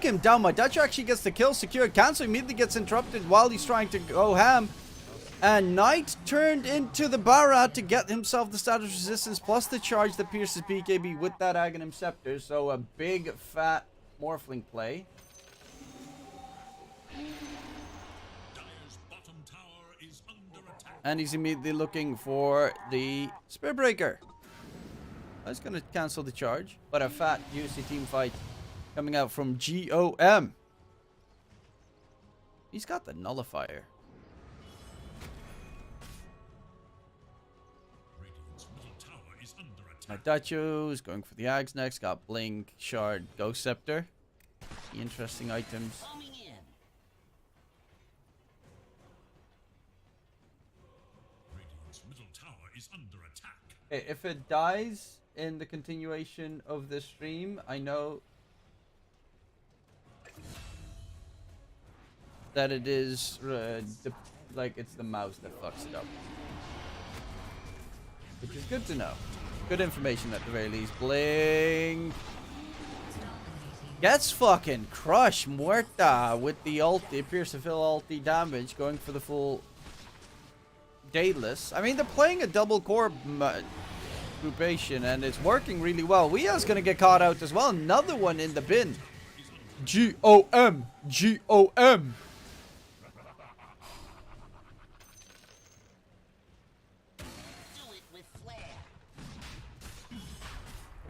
him down. My Dutch actually gets the kill secured. Cancel immediately gets interrupted while he's trying to go ham. And Knight turned into the Barat to get himself the status resistance plus the charge that pierces BKB with that Aghanim Scepter. So a big fat Morphling play. And he's immediately looking for the Spear Breaker. I was going to cancel the charge, but a fat juicy team fight coming out from GoM. He's got the Nullifier. My Dacho's going for the Ags next. Got Blink, Shard, Ghost Scepter. Interesting items. If it dies in the continuation of this stream, I know that it is like it's the mouse that fucks it up, which is good to know. Good information at the very least. Blink gets fucking crushed. Muerta with the ulti. Appears to fill ulti damage. Going for the full Daedalus. I mean, they're playing a double core groupation and it's working really well. Wea's gonna get caught out as well. Another one in the bin. GoM. GoM.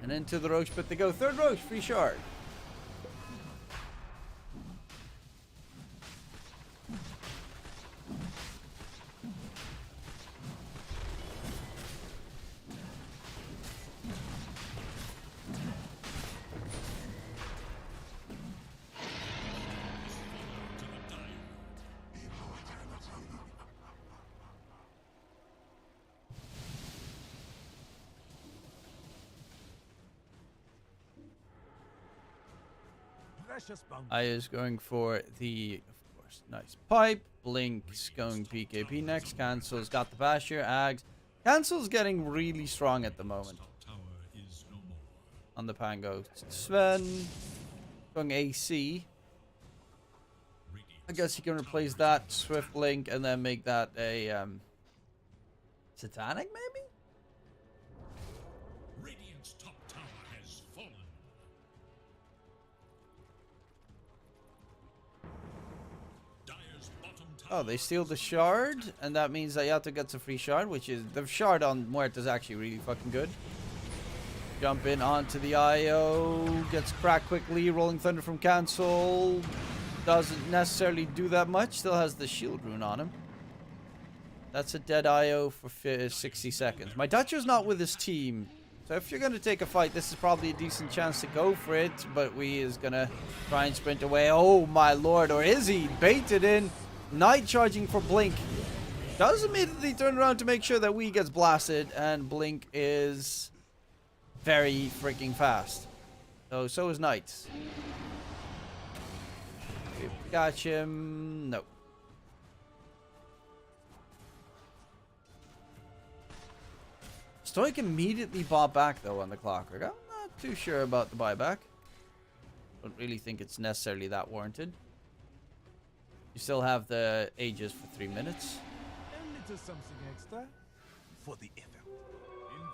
And into the Roche pit they go. Third Roche, free shard. Aya's going for the, of course, nice pipe. Blink's going PKP next. Cancel's got the Basher. Ags. Cancel's getting really strong at the moment. On the Pango. Sven going AC. I guess you can replace that Swift Blink and then make that a Satanic maybe? Oh, they steal the shard, and that means Ayato gets a free shard, which is... The shard on Muerta is actually really fucking good. Jump in onto the IO, gets cracked quickly, Rolling Thunder from Cancel. Doesn't necessarily do that much, still has the shield rune on him. That's a dead IO for 60 seconds. My Dacho's not with his team, so if you're going to take a fight, this is probably a decent chance to go for it, but Wee is going to try and sprint away. Oh my lord, or is he? Baited in. Knight charging for Blink. Does immediately turn around to make sure that Wee gets blasted, and Blink is very freaking fast. So is Knight. Got him. No. Stoic immediately bought back though on the Clockwork. I'm not too sure about the buyback. Don't really think it's necessarily that warranted. You still have the Aegis for 3 minutes. A little something extra for the effort.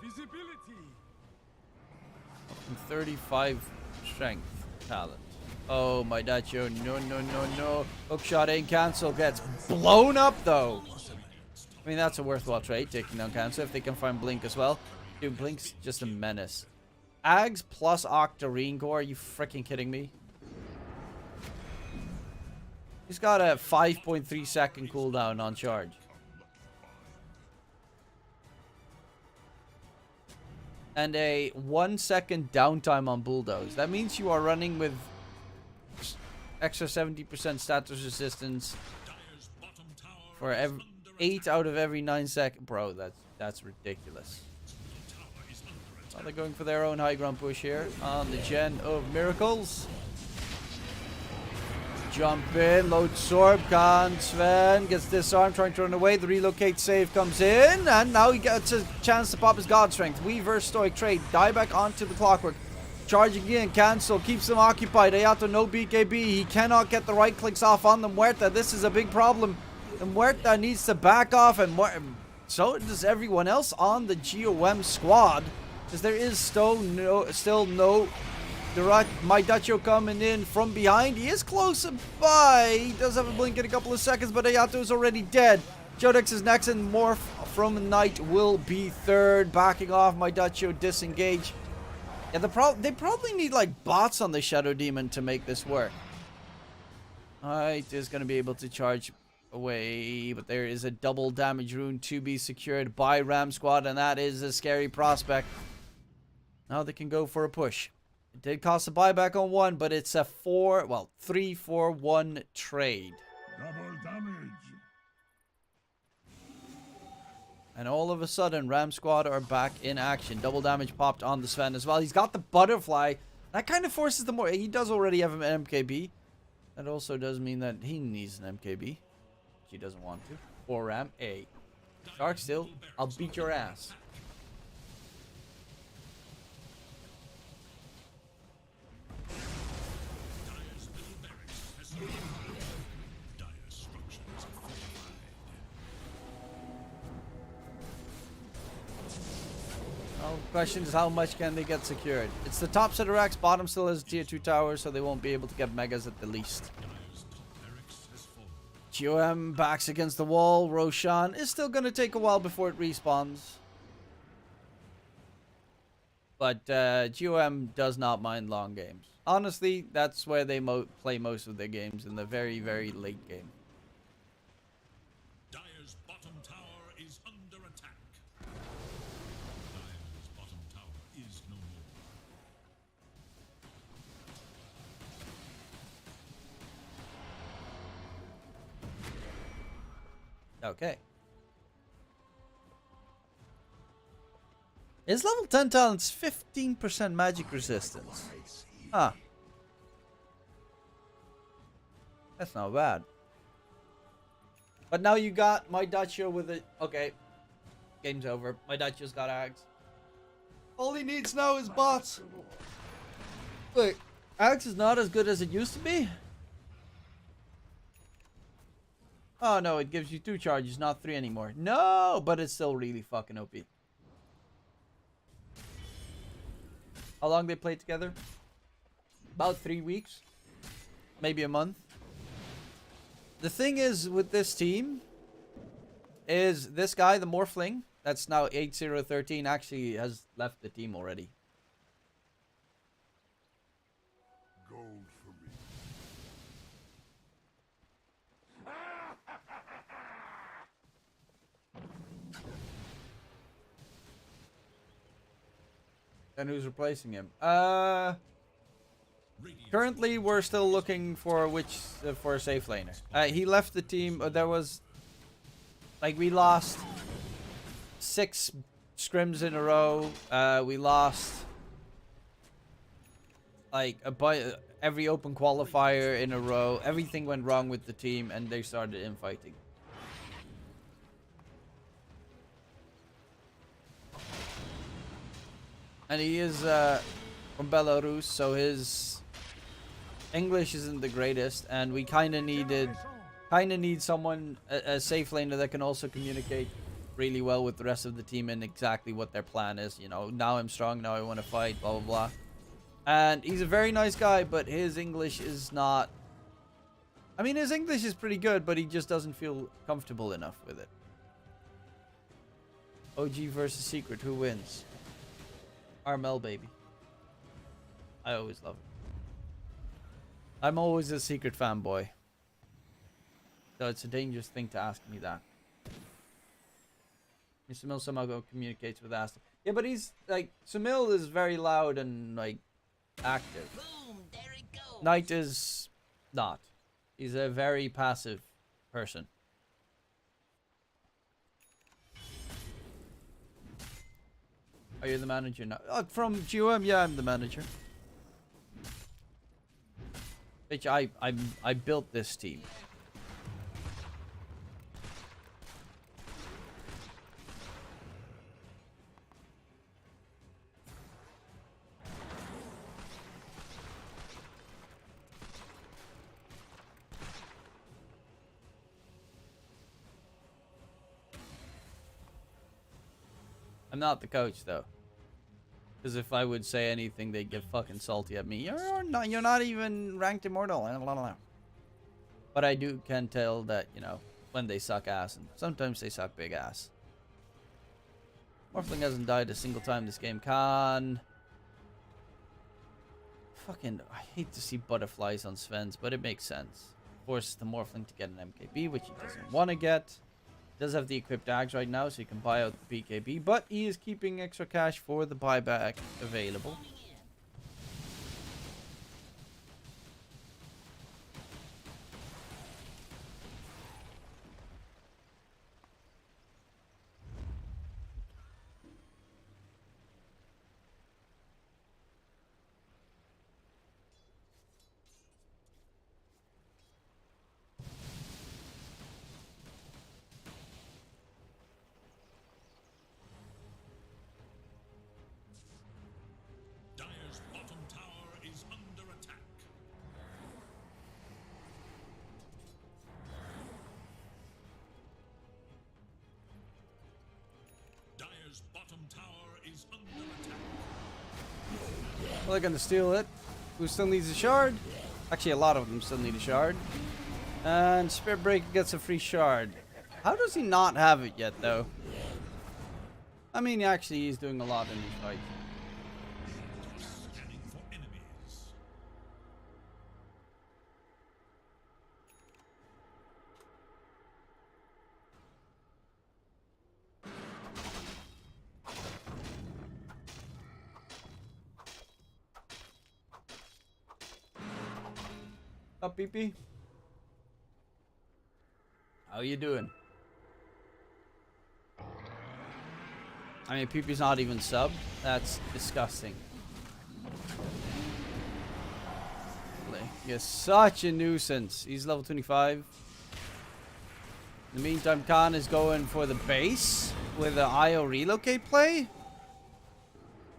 Invisibility. 35 strength talent. Oh, my Dacho. No. Hookshot ain't Cancel. Gets blown up though. I mean, that's a worthwhile trade, taking down Cancel if they can find Blink as well. Dude, Blink's just a menace. Ags plus Octarine Core. Are you freaking kidding me? He's got a 5.3 second cooldown on charge. And a 1 second downtime on Bulldoze. That means you are running with extra 70% status resistance for 8 out of every 9 seconds. Bro, that's ridiculous. So they're going for their own high ground push here on the Gen of Miracles. Jump in, load Sorb, can Sven gets disarmed, trying to run away. The relocate save comes in, and now he gets a chance to pop his God Strength. We versus Stoic trade, die back onto the Clockwork. Charging in, cancel, keeps them occupied. Hayato, no BKB. He cannot get the right clicks off on the Muerta. This is a big problem. The Muerta needs to back off, and so does everyone else on the GOM squad. Because there is still no direct Maidacho coming in from behind. He is close by. He does have a blink in a couple of seconds, but Hayato is already dead. Jodex is next, and Morph from Knight will be third. Backing off, Maidacho disengage. Yeah, they probably need like bots on the Shadow Demon to make this work. Knight is going to be able to charge away, but there is a double damage rune to be secured by Ram Squad, and that is a scary prospect. Now they can go for a push. It did cost a buyback on one, but it's a 3-4-1 trade. Double damage. And all of a sudden, Ram Squad are back in action. Double damage popped on the Sven as well. He's got the butterfly. That kind of forces the more. He does already have an MKB. That also does mean that he needs an MKB. Which he doesn't want to. For Ram A. Shark still, I'll beat your ass. Well, the question is how much can they get secured? It's the top set of racks, bottom still has tier 2 towers, so they won't be able to get megas at the least. GOM backs against the wall. Roshan is still going to take a while before it respawns. But GOM does not mind long games. Honestly, that's where they play most of their games, in the very, very late game. Dire's bottom tower is under attack. Dire's bottom tower is no more. Okay. His level 10 talent's 15% magic resistance. Huh. That's not bad. But now you got Maidacho with it. Okay. Game's over. Maidacho's got Ags. All he needs now is bots. Look, Ags is not as good as it used to be. Oh no, it gives you 2 charges, not 3 anymore. No, but it's still really fucking OP. How long they played together? About 3 weeks. Maybe a month. The thing is with this team is this guy, the Morphling, that's now 8013, actually has left the team already. Gold for me. And who's replacing him? Currently, we're still looking for for a safe laner. He left the team. There was, like, we lost 6 scrims in a row. We lost like every open qualifier in a row. Everything went wrong with the team, and they started infighting. And he is from Belarus, so his English isn't the greatest, and we kind of need someone, a safe laner that can also communicate really well with the rest of the team and exactly what their plan is. You know, now I'm strong, now I want to fight, blah blah blah. And he's a very nice guy, but his English is not. I mean, his English is pretty good, but he just doesn't feel comfortable enough with it. OG versus Secret, who wins? Armel, baby. I always love it. I'm always a Secret fanboy. So it's a dangerous thing to ask me that. Samil somehow communicates with Asta. Yeah, but he's like, Samil is very loud and like active. Boom, there it goes. Knight is not. He's a very passive person. Are you the manager now? From GOM, yeah, I'm the manager. Bitch, I built this team. I'm not the coach though. Because if I would say anything, they'd get fucking salty at me. You're not even ranked immortal. But I can tell that, you know, when they suck ass, and sometimes they suck big ass. Morphling hasn't died a single time this game. Fucking, I hate to see butterflies on Sven's, but it makes sense. Forces the Morphling to get an MKB, which he doesn't want to get. He does have the equipped Ags right now, so he can buy out the BKB, but he is keeping extra cash for the buyback available. Dire's bottom tower is under attack. Dire's bottom tower is under attack. Well, they're gonna steal it. Who still needs a shard? Actually, a lot of them still need a shard. And Spirit Breaker gets a free shard. How does he not have it yet, though? I mean, actually, he's doing a lot in these fights. Scanning for enemies. Up, PP? How you doing? I mean, PP's not even subbed. That's disgusting. He is such a nuisance. He's level 25. In the meantime, Khan is going for the base with the IO relocate play.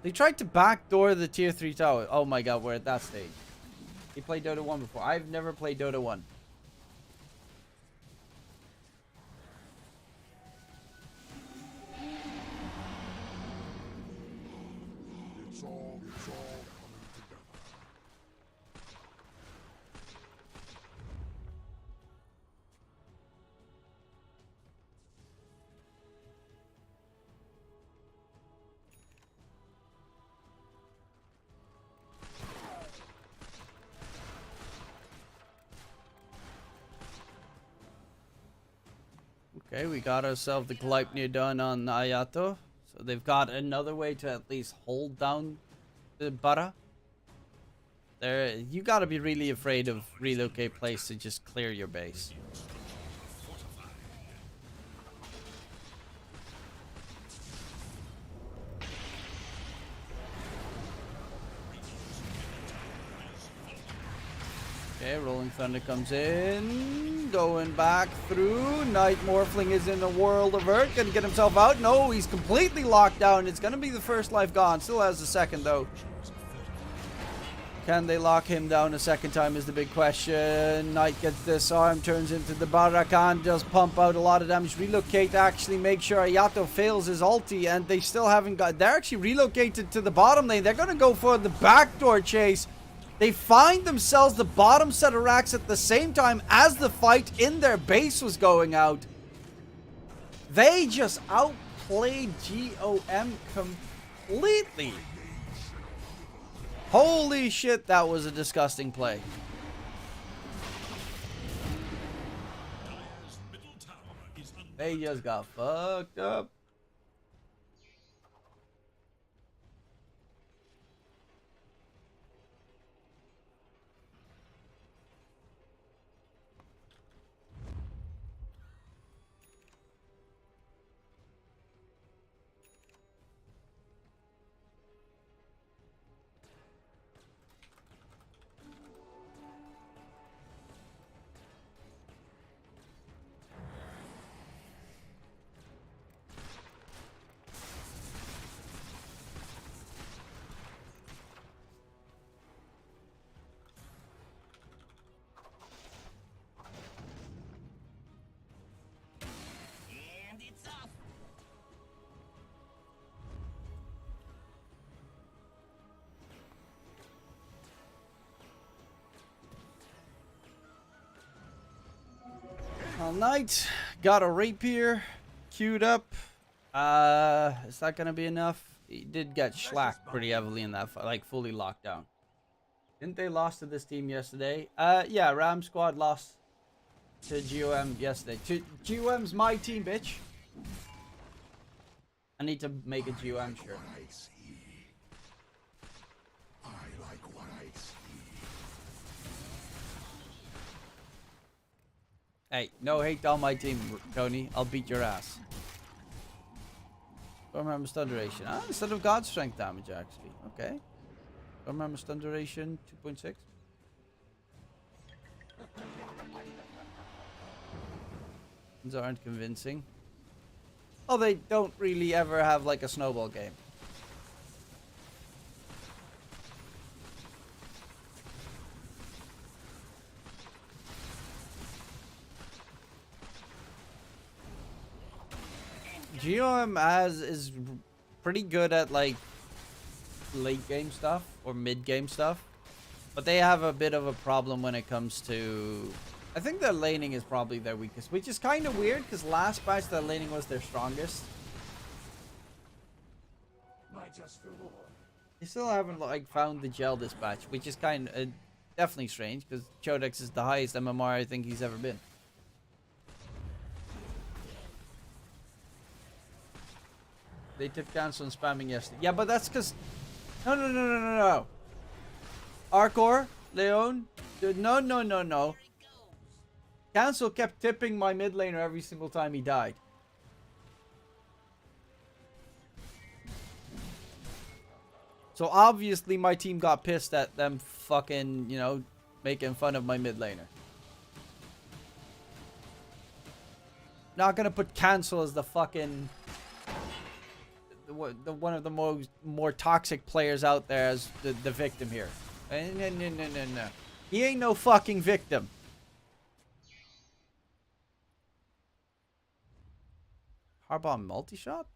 They tried to backdoor the tier 3 tower. Oh my god, we're at that stage. He played Dota 1 before. I've never played Dota 1. It's all coming together. Okay, we got ourselves the Gleipnir done on Ayato. So they've got another way to at least hold down the Bara. You gotta be really afraid of relocate place to just clear your base. Okay, Rolling Thunder comes in. Going back through. Night Morphling is in a world of hurt. Gonna get himself out. No, he's completely locked down. It's gonna be the first life gone. Still has the second, though. Can they lock him down a second time is the big question. Knight gets disarmed, turns into the Barakan, does pump out a lot of damage. Relocate actually make sure Ayato fails his ulti, and they still haven't got... They're actually relocated to the bottom lane. They're going to go for the backdoor chase. They find themselves the bottom set of racks at the same time as the fight in their base was going out. They just outplayed GoM completely. Holy shit, that was a disgusting play. Dire's middle tower is under They just got fucked up. Knight got a rapier queued up. Is that gonna be enough? He did get shellacked pretty heavily in that fight, like fully locked down. Didn't they lost to this team yesterday? Yeah, Ram Squad lost to GoM yesterday. GoM's my team, bitch. I need to make a GoM shirt. Hey, no hate on my team, Tony. I'll beat your ass. Don't remember stun duration. Ah, instead of God strength damage, actually. Okay. Don't remember stun duration 2.6. These aren't convincing. Oh, they don't really ever have like a snowball game. GOM is pretty good at like late game stuff or mid game stuff, but they have a bit of a problem when it comes to, I think their laning is probably their weakest, which is kind of weird because last batch their laning was their strongest. They still haven't like found the gel this batch, which is kind of definitely strange because Chodex is the highest MMR I think he's ever been. They tipped cancel and spamming yesterday. Yeah, but that's because... No. Arcor, Leon, no. Cancel kept tipping my mid laner every single time he died. So obviously my team got pissed at them fucking, you know, making fun of my mid laner. Not gonna put cancel as the fucking... one of the more toxic players out there as the victim here. No. He ain't no fucking victim. Harbomb multi-shot?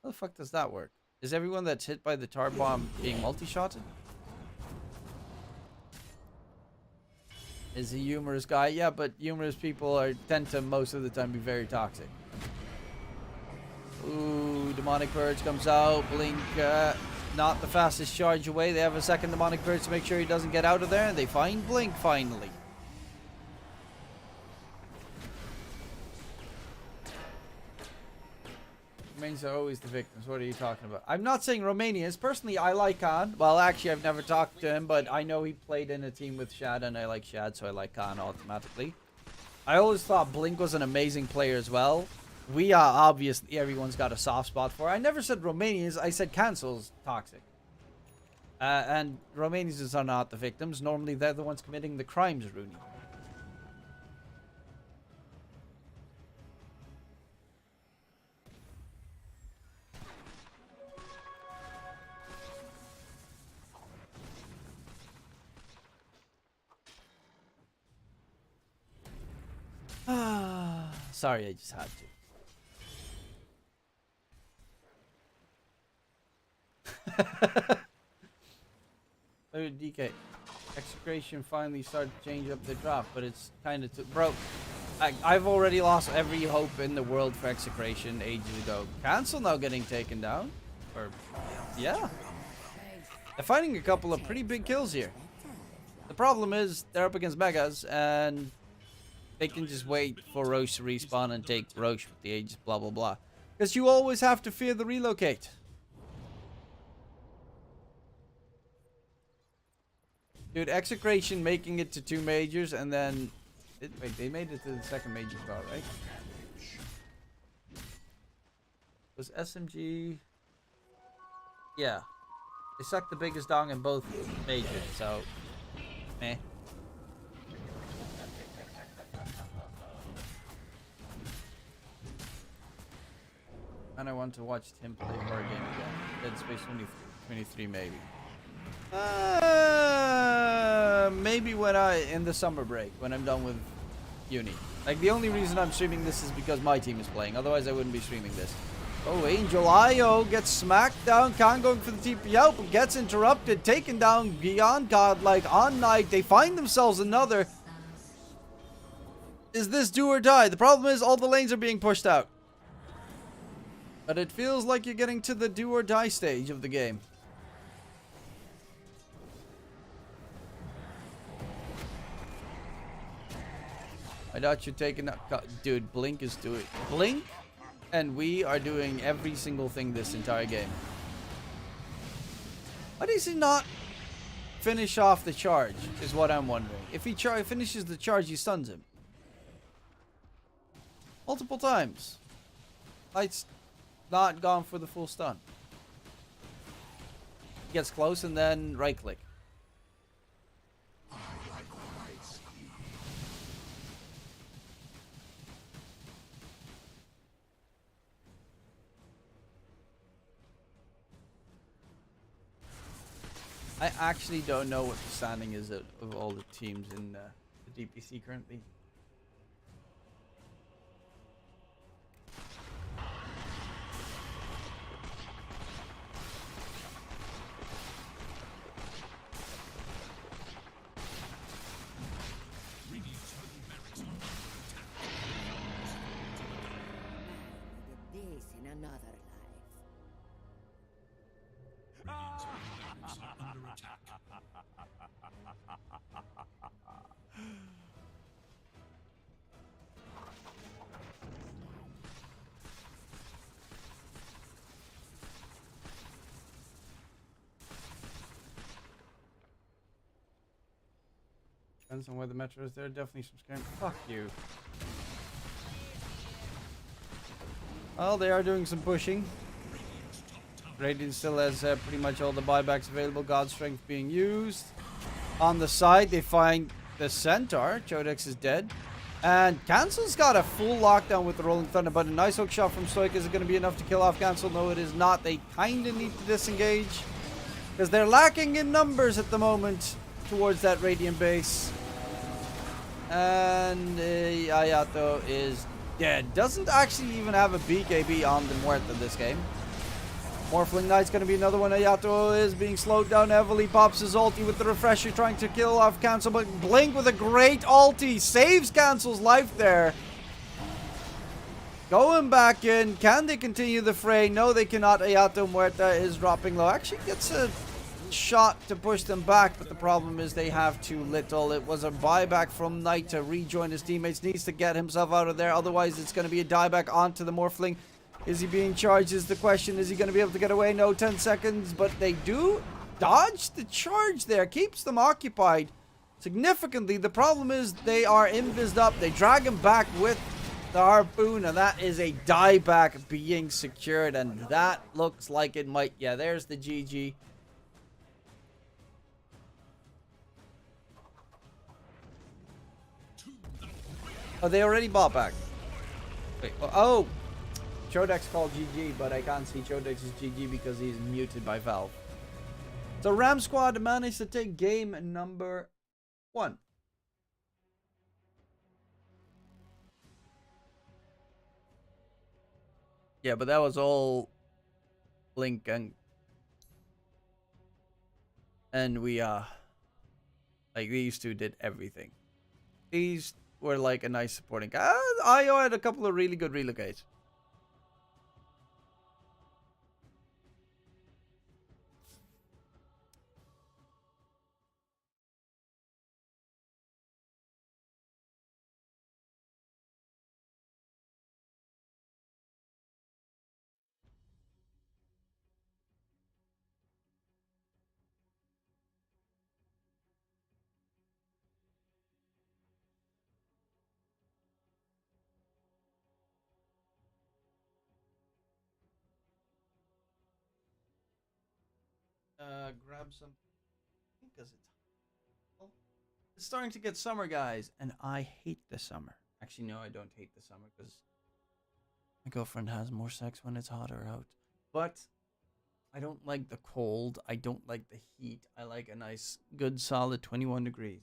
How the fuck does that work? Is everyone that's hit by the tar bomb being multi-shotted? Is a humorous guy? Yeah, but humorous people tend to most of the time be very toxic. Ooh, Demonic Purge comes out. Blink, not the fastest charge away. They have a second Demonic Purge to make sure he doesn't get out of there. And they find Blink, finally. Romanians are always the victims. What are you talking about? I'm not saying Romanians. Personally, I like Khan. Well, actually, I've never talked to him, but I know he played in a team with Shad, and I like Shad, so I like Khan automatically. I always thought Blink was an amazing player as well. We are obviously, everyone's got a soft spot for. I never said Romanians, I said cancel's toxic. And Romanians are not the victims. Normally they're the ones committing the crimes, Rooney. Sorry, I just had to. DK, execration finally started to change up the drop, but it's kind of bro. I've already lost every hope in the world for execration ages ago. Cancel now getting taken down, or yeah, they're finding a couple of pretty big kills here. The problem is they're up against megas and they can just wait for Roche to respawn and take Roche with the Aegis, blah blah blah. Because you always have to fear the relocate. Dude, execration making it to 2 majors and then... wait, they made it to the 2nd major spot, right? Was SMG... Yeah. They sucked the biggest dong in both majors, so... Meh. And I want to watch him play horror game again. Dead Space 23 maybe. Maybe when in the summer break, when I'm done with uni. Like, the only reason I'm streaming this is because my team is playing. Otherwise, I wouldn't be streaming this. Oh, Angel IO gets smacked down. Khan going for the TP out, but gets interrupted. Taken down beyond godlike on Knight. They find themselves another. Is this do or die? The problem is all the lanes are being pushed out. But it feels like you're getting to the do or die stage of the game. I thought you'd taken up. Dude, Blink is doing. Blink and we are doing every single thing this entire game. Why does he not finish off the charge? Is what I'm wondering. If he finishes the charge, he stuns him. Multiple times. Light's not gone for the full stun. Gets close and then right click. I actually don't know what the standing is of all the teams in the DPC currently. This in another life. Radiant's are under attack. Depends on where the metro is. There are definitely some scam. Fuck you. Well, they are doing some pushing. Radiant still has pretty much all the buybacks available. God's Strength being used. On the side, they find the Centaur. Chodex is dead. And Cancel's got a full lockdown with the Rolling Thunder, but a nice hook shot from Stoic. Is it going to be enough to kill off Cancel? No, it is not. They kind of need to disengage because they're lacking in numbers at the moment towards that Radiant base. And Ayato is dead. Doesn't actually even have a BKB on the Muerta this game. Morphling Knight's going to be another one. Ayato is being slowed down heavily. Pops his ulti with the refresher, trying to kill off Cancel, but Blink with a great ulti saves Cancel's life there. Going back in. Can they continue the fray? No, they cannot. Ayato Muerta is dropping low. Actually gets a shot to push them back, but the problem is they have too little. It was a buyback from Knight to rejoin his teammates. Needs to get himself out of there. Otherwise, it's going to be a dieback onto the Morphling. Is he being charged is the question. Is he going to be able to get away? No, 10 seconds. But they do dodge the charge there. Keeps them occupied significantly. The problem is they are invised up. They drag him back with the harpoon. And that is a dieback being secured. And that looks like it might. Yeah, there's the GG. Oh, they already bought back. Wait, oh! Chodex called GG, but I can't see Chodex's GG because he's muted by Valve. So Ram Squad managed to take game number 1. Yeah, but that was all Blink and we like these two did everything. These were like a nice supporting guy. IO had a couple of really good relocates. Grab some because it's starting to get summer, guys, and I hate the summer. Actually, no, I don't hate the summer because my girlfriend has more sex when it's hotter out. But I don't like the cold. I don't like the heat. I like a nice, good, solid 21 degrees.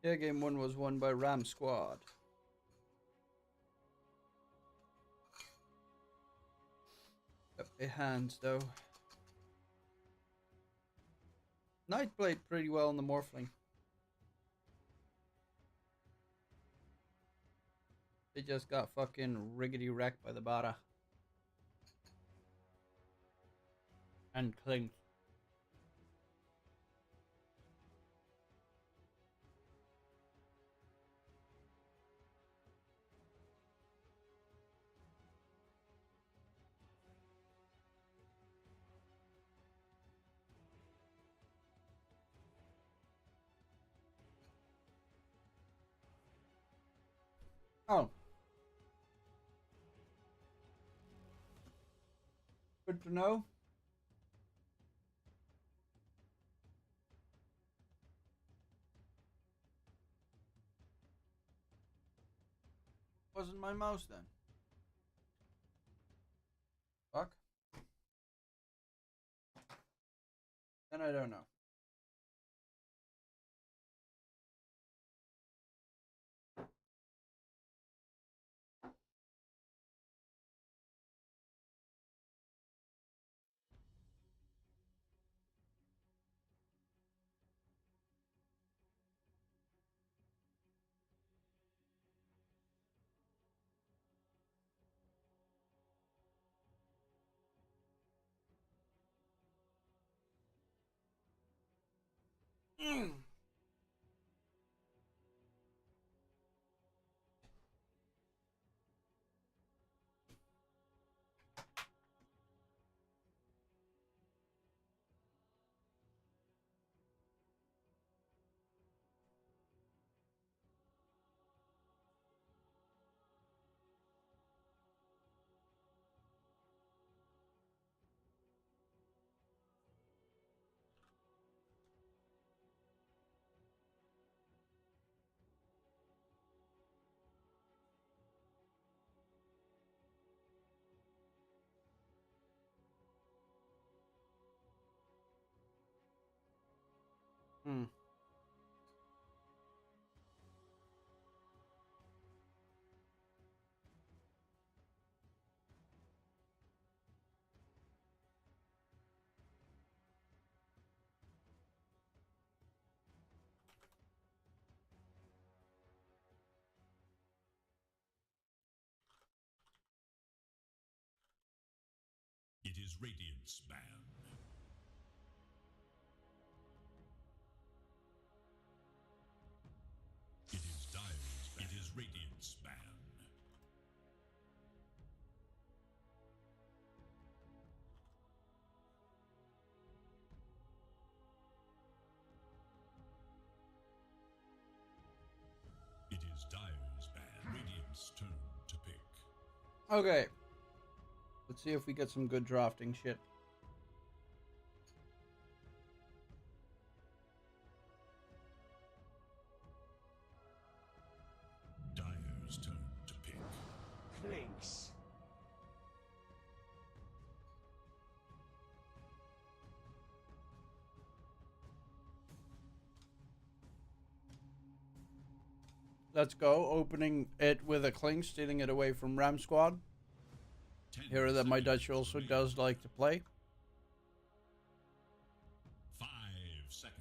Yeah, game 1 was won by Ram Squad. Got a hands though. Knight played pretty well in the Morphling. They just got fucking riggedy wrecked by the Bada. And Clink. Oh. Good to know. Wasn't my mouse then? Fuck. Then I don't know. Hmm. It is Radiant's ban. It is Dire's ban. It is Radiant's ban. It is Dire's ban. Radiant's turn to pick. Okay. Let's see if we get some good drafting shit. Dire's turn to pick. Links. Let's go. Opening it with a Clink, stealing it away from Ram Squad. 10 Hero that my seconds Dutch also remaining. does like to play. 5 seconds.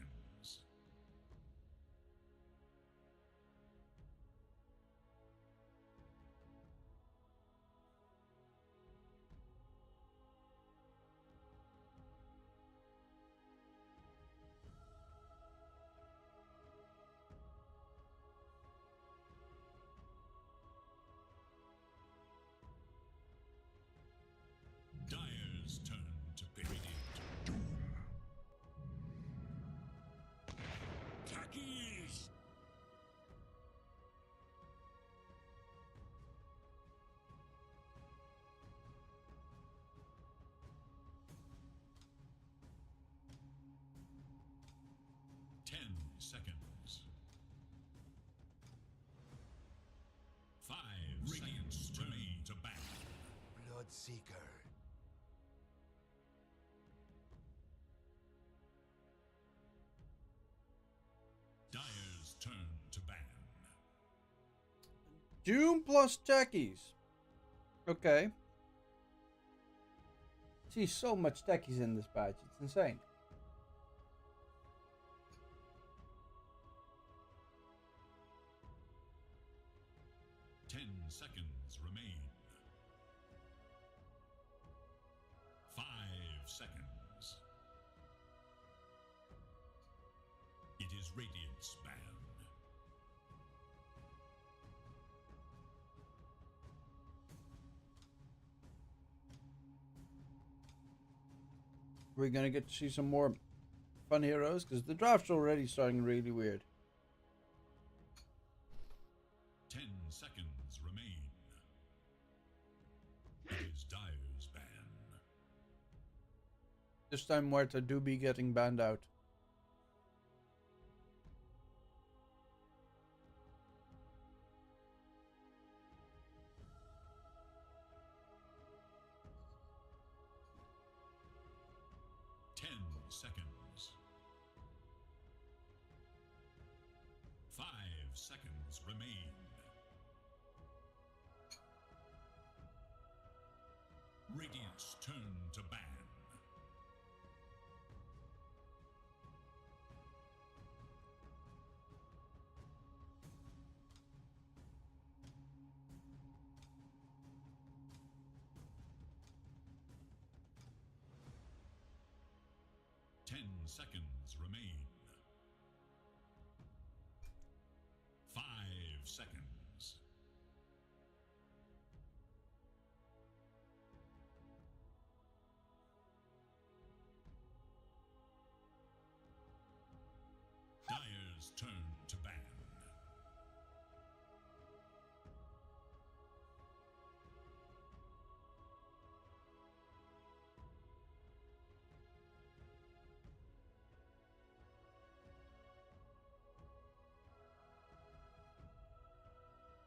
Dire's turn to pick. Radiant. Doom. Khakis. Ten seconds. 5 Radiant's turn to battle. Bloodseeker. Dire's turn to Doom plus techies. Okay. See so much techies in this patch. It's insane. Seconds remain. 5 seconds. It is Radiant's band. We're gonna get to see some more fun heroes because the draft's already starting really weird. 10 seconds remain. It is Dire's ban. This time Muerta do be getting banned out. Seconds. 5 seconds remain. Radiant's turn to ban. Seconds remain. 5 seconds. Dire's turn to ban.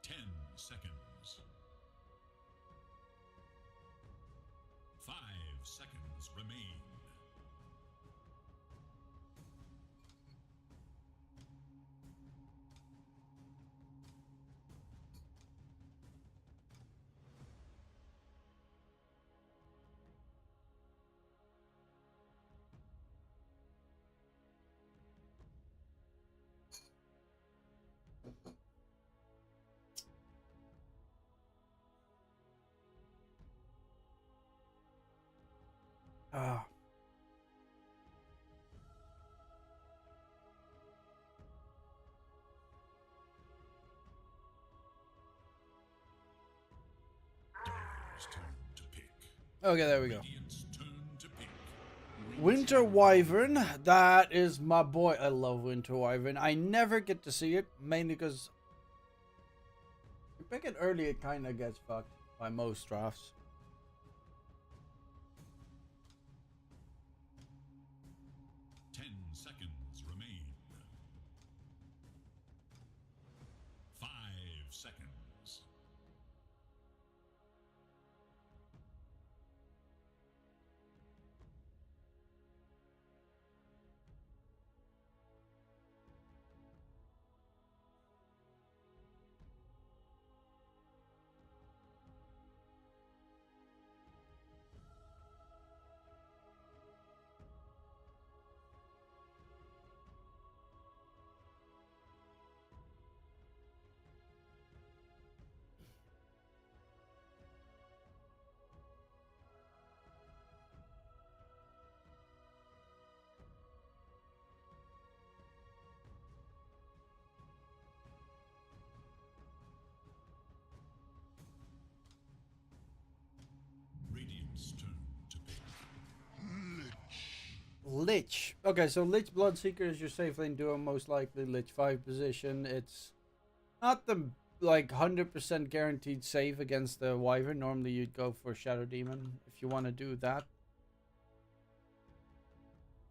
10 seconds. 5 seconds remain. Ah. Dire's turn to pick. Okay, there we go. Radiant's turn to pick. Winter Wyvern, that is my boy. I love Winter Wyvern. I never get to see it, mainly because you pick it early, it kind of gets fucked by most drafts. 10 seconds remain. 5 seconds. Radiant's turn to pick. Lich. Okay, so Lich Bloodseeker is your safe lane duo, most likely Lich 5 position. It's not the like 100% guaranteed save against the Wyvern. Normally you'd go for Shadow Demon if you want to do that.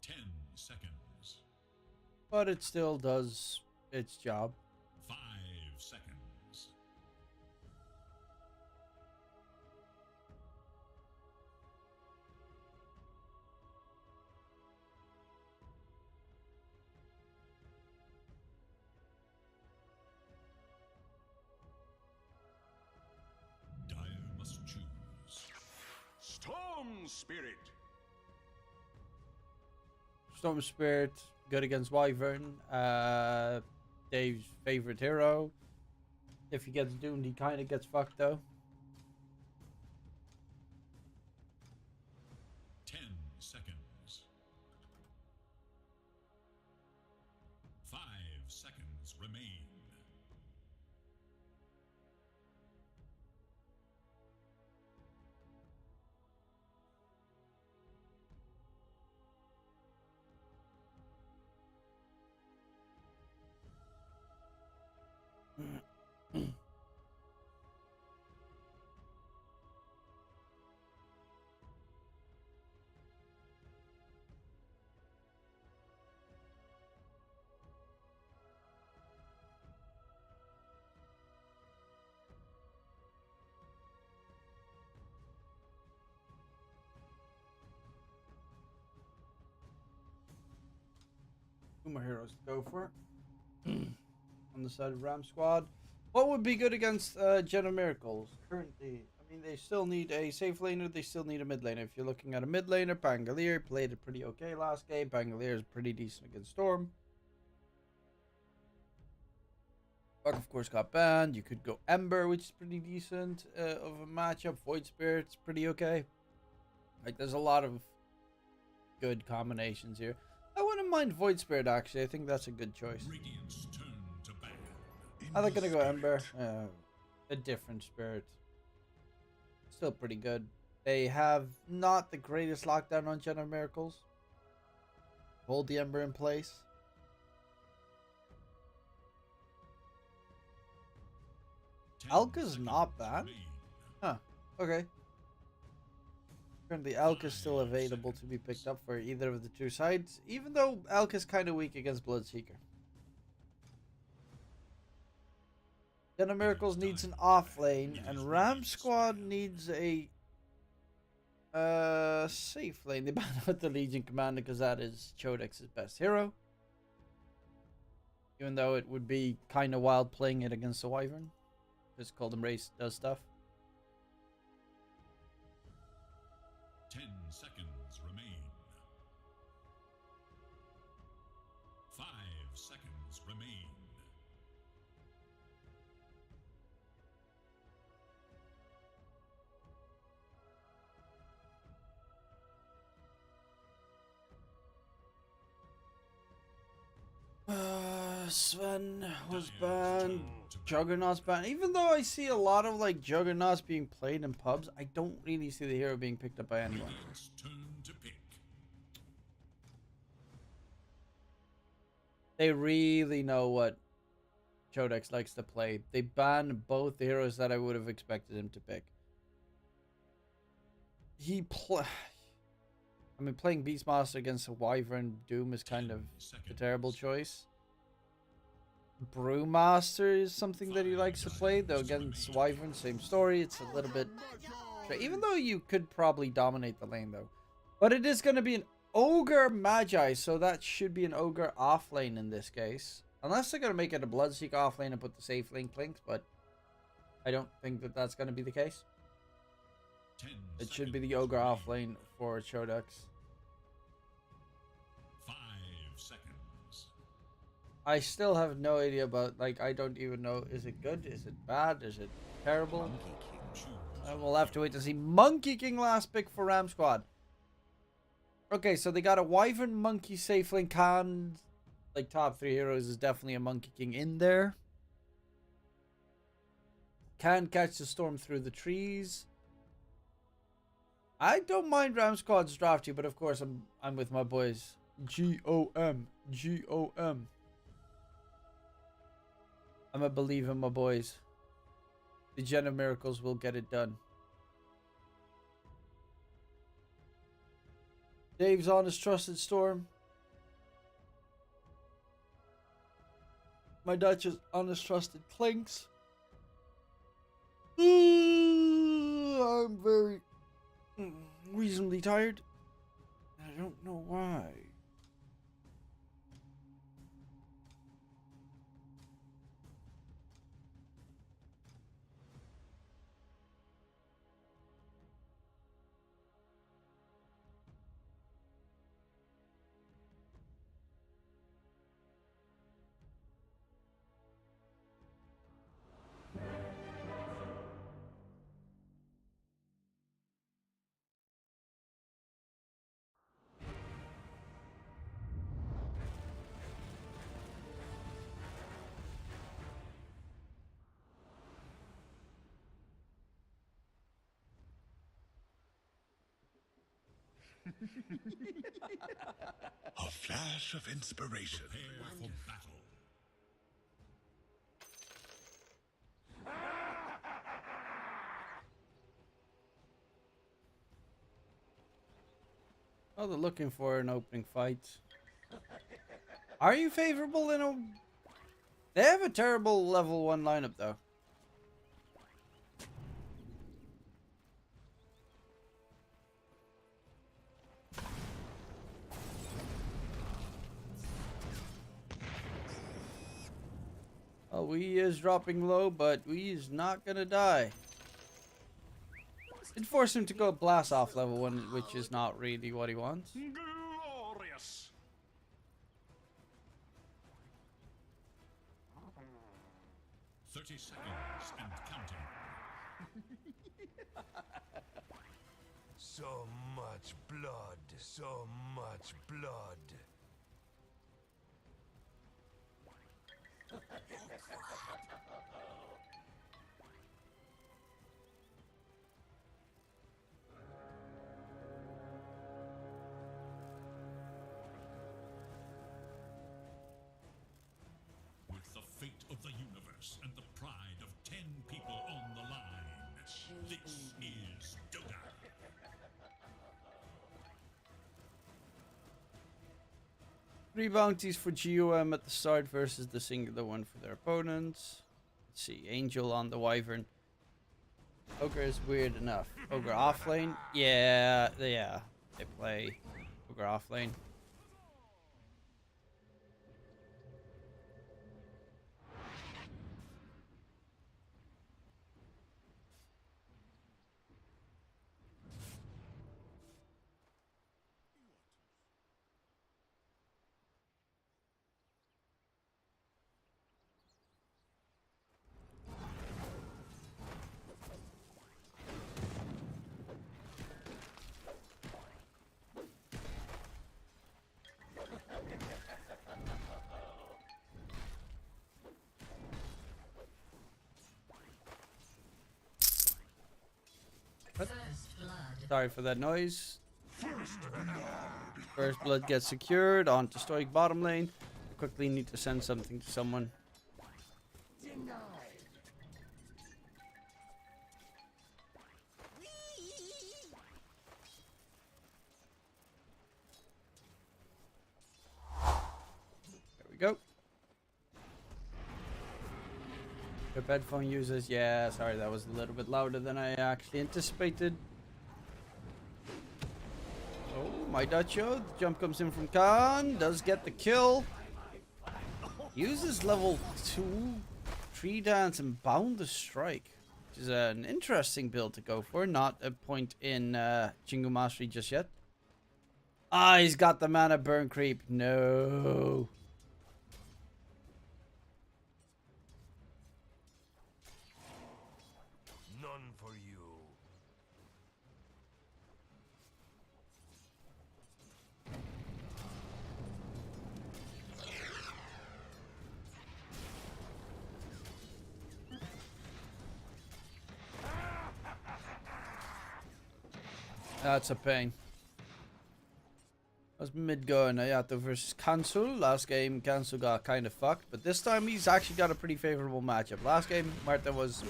10 seconds. But it still does its job. 5 seconds. Spirit. Storm Spirit, good against Wyvern. Dave's favorite hero. If he gets doomed, he kind of gets fucked though. 10 seconds. 5 seconds remain. Two more heroes to go for. On the side of Ram Squad. What would be good against Gen of Miracles currently? I mean, they still need a safe laner. They still need a mid laner. If you're looking at a mid laner, Pangolier played it pretty okay last game. Pangolier is pretty decent against Storm. Buck, of course, got banned. You could go Ember, which is pretty decent of a matchup. Void Spirit's pretty okay. Like, there's a lot of good combinations here. I wouldn't mind Void Spirit, actually. I think that's a good choice. Radiant's turn to ban. I think I'm gonna go Ember. A different spirit. Still pretty good. They have not the greatest lockdown on Gen of Miracles. Hold the Ember in place. Alka's not bad. Huh. Okay. Currently, Alka's still available to be picked up for either of the two sides, even though Alka's kind of weak against Bloodseeker. Gen of Miracles needs an off lane, and Ram Squad needs a safe lane. They banned out the Legion Commander because that is Chodex's best hero. Even though it would be kind of wild playing it against the Wyvern. Just Coldem Race does stuff. 10 seconds remain. 5 seconds remain. Sven was banned. Juggernaut's banned. Even though I see a lot of like Juggernauts being played in pubs, I don't really see the hero being picked up by anyone. Radiant's turn to pick. They really know what Chodex likes to play. They banned both the heroes that I would have expected him to pick. I mean, playing Beastmaster against a Wyvern Doom is kind of a terrible choice. Brewmaster is something that he likes to play, though against Wyvern, same story. It's a little bit... Even though you could probably dominate the lane, though. But it is going to be an Ogre Magi, so that should be an Ogre off lane in this case. Unless they're going to make it a Bloodseeker off lane and put the safe lane Clinks, but I don't think that that's going to be the case. It should be the Ogre off lane for Chodex. 5 seconds. I still have no idea about, like, I don't even know, is it good? Is it bad? Is it terrible? We'll have to wait to see. Monkey King last pick for Ram Squad. Okay, so they got a Wyvern, Monkey, safe lane, and like top 3 heroes is definitely a Monkey King in there. Can catch the storm through the trees. I don't mind Ram Squad's drafty, but of course I'm with my boys. GoM. GoM. I'm a believe in my boys. The Gen of Miracles will get it done. Dave's on his trusted storm. My Dutch is on his trusted Clinks. I'm very reasonably tired. I don't know why. A flash of inspiration. Prepare for battle. Oh, they're looking for an opening fight. Are you favorable in a... They have a terrible level 1 lineup, though. Well, WE is dropping low, but WE is not gonna die. It forced him to go blast off level 1, which is not really what he wants. Glorious. 30 seconds and counting. So much blood, so much blood. With the fate of the universe and the pride of 10 people on the line, this is Dota. Three bounties for GoM at the start versus the singular one for their opponents. Let's see, Angel on the Wyvern. Ogre is weird enough. Ogre off lane? Yeah. They play Ogre off lane. Sorry for that noise. First blood gets secured. On to Stoic bottom lane. I quickly need to send something to someone. There we go. Good headphone users. Yeah, sorry, that was a little bit louder than I actually anticipated. Oh, my Dutcho. The jump comes in from Khan. Does get the kill. Uses level 2 tree dance and bound the strike, which is an interesting build to go for. Not a point in Jingle Mastery just yet. Ah, he's got the mana burn creep. No. None for you. That's a pain. That's mid going Ayato versus Cancel. Last game, Cancel got kind of fucked, but this time he's actually got a pretty favorable matchup. Last game, Marta was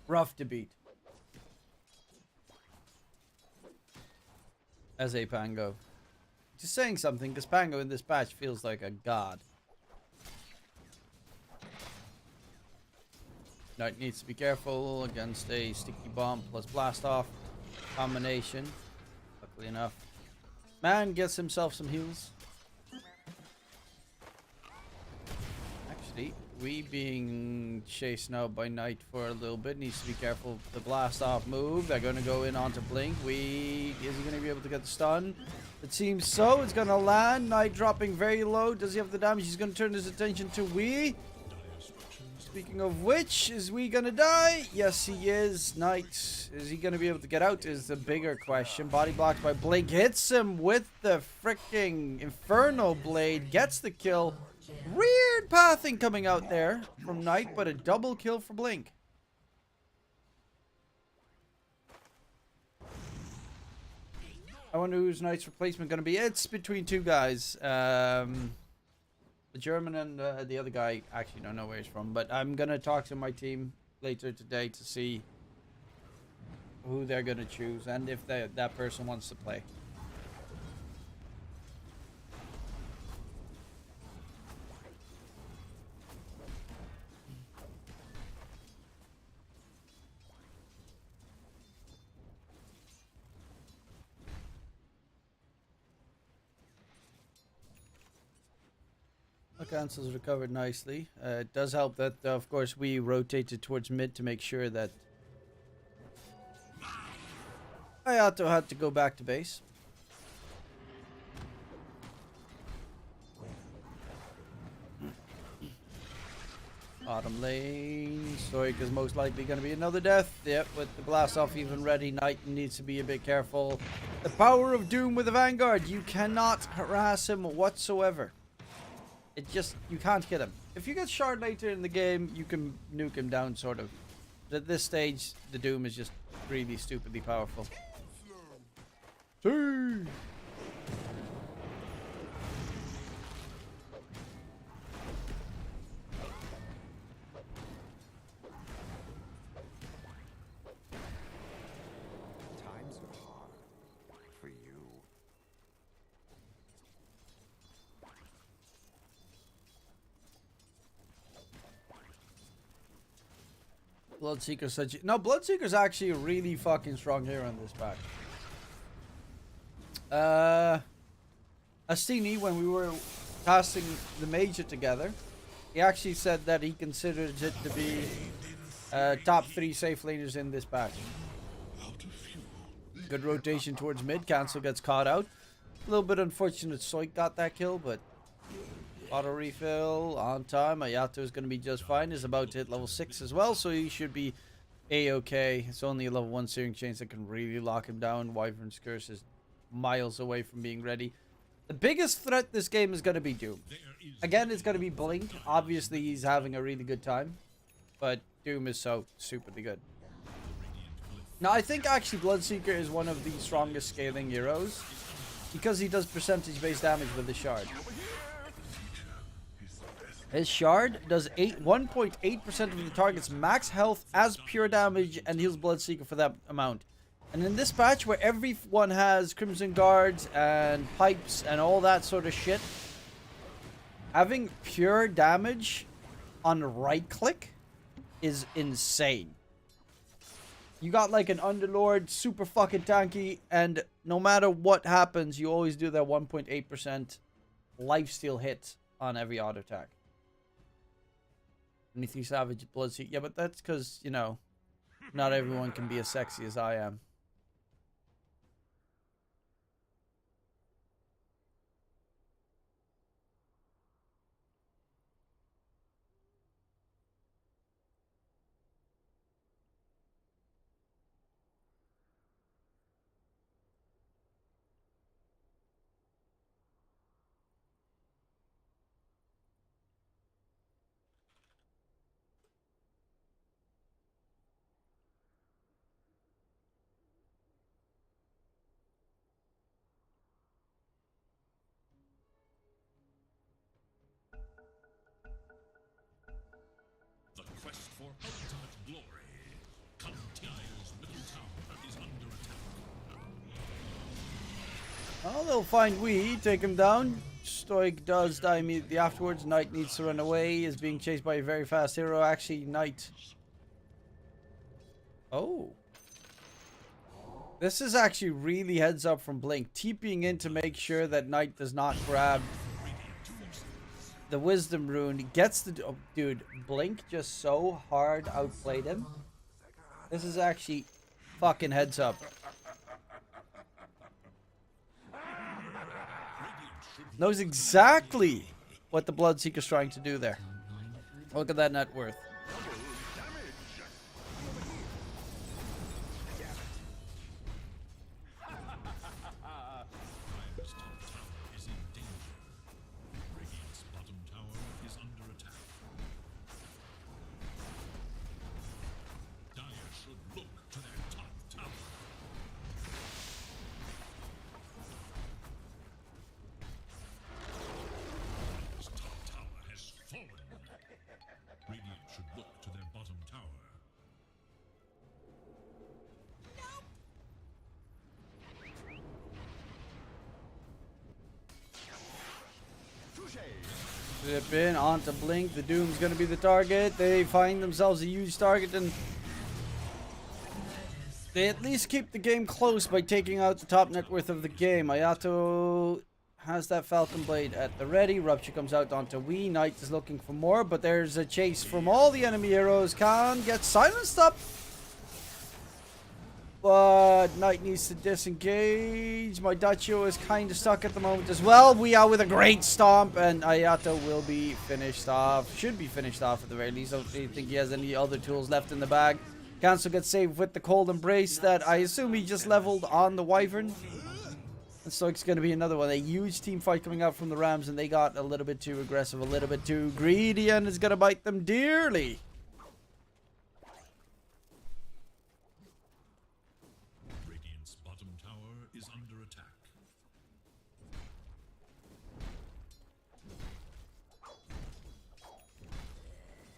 rough to beat. As a Pango. Just saying something, because Pango in this patch feels like a god. Knight needs to be careful against a sticky bomb plus blast off combination. Luckily enough, man gets himself some heals. Actually, we being chased now by Knight for a little bit. Needs to be careful of the blast off move. They're going to go in onto Blink. Is he going to be able to get the stun? It seems so. It's going to land. Knight dropping very low. Does he have the damage? He's going to turn his attention to WE. Speaking of which, is WE gonna die? Yes, he is. Knight, is he gonna be able to get out is the bigger question. Body blocked by Blink. Hits him with the freaking Inferno Blade. Gets the kill. Weird pathing coming out there from Knight, but a double kill for Blink. I wonder who's Knight's replacement going to be. It's between two guys. The German and the other guy. Actually, don't know where he's from. But I'm going to talk to my team later today to see who they're going to choose. And if that person wants to play. Cancels recovered nicely. It does help that, of course, we rotated towards mid to make sure that Hayato had to go back to base. Bottom lane. Stoic is most likely going to be another death. Yep, with the blast off even ready. Knight needs to be a bit careful. The power of Doom with the Vanguard. You cannot harass him whatsoever. It just, you can't get him. If you get shard later in the game, you can nuke him down, sort of. But at this stage, the Doom is just really stupidly powerful. See! Times are hard for you. Bloodseeker said... No, Bloodseeker's actually a really fucking strong hero in this pack. Astini, when we were casting the Major together, he actually said that he considers it to be top 3 safe laners in this pack. Good rotation towards mid. Cancel gets caught out. A little bit unfortunate Soik got that kill, but... Auto refill on time. Ayato is going to be just fine. Is about to hit level 6 as well, so he should be a-okay. It's only a level 1 Searing Chains that can really lock him down. Wyvern's Curse is miles away from being ready. The biggest threat this game is going to be Doom. Again, it's going to be Blink. Obviously, he's having a really good time, but Doom is so superly good. Now, I think actually Bloodseeker is one of the strongest scaling heroes because he does percentage-based damage with the Shard. His Shard does 1.8% of the target's max health as pure damage and heals Bloodseeker for that amount. And in this patch where everyone has Crimson Guards and pipes and all that sort of shit, having pure damage on right click is insane. You got like an Underlord, super fucking tanky, and no matter what happens, you always do that 1.8% lifesteal hit on every auto attack. Anything Savage Bloodseeker. Yeah, but that's because, you know, not everyone can be as sexy as I am. The quest for ultimate glory. Tire's middle tower is under attack. Oh, they'll find Wee, take him down. Stoic does die immediately afterwards. Knight needs to run away. Is being chased by a very fast hero. Actually, Knight. Oh. This is actually really heads up from Blink. TPing in to make sure that Knight does not grab the Wisdom Rune. Gets the... Oh, dude, Blink just so hard outplayed him. This is actually fucking heads up. Knows exactly what the Bloodseeker's trying to do there. Look at that net worth. Dire's top tower is in danger. Radiant's bottom tower is under attack. Dire should look to their top tower. Zip in onto Blink. The Doom's going to be the target. They find themselves a huge target, and they at least keep the game close by taking out the top net worth of the game. Ayato has that Falcon Blade at the ready. Rupture comes out onto Wii. Knight is looking for more, but there's a chase from all the enemy heroes. Khan gets silenced up, but Knight needs to disengage. My Dacio is kind of stuck at the moment as well. We are with a great stomp, and Ayato will be finished off. Should be finished off at the very least. I don't really think he has any other tools left in the bag. Cancel gets saved with the Cold Embrace that I assume he just leveled on the Wyvern. And so it's going to be another one. A huge team fight coming out from the Rams, and they got a little bit too aggressive, a little bit too greedy, and it's going to bite them dearly. Radiant's bottom tower is under attack.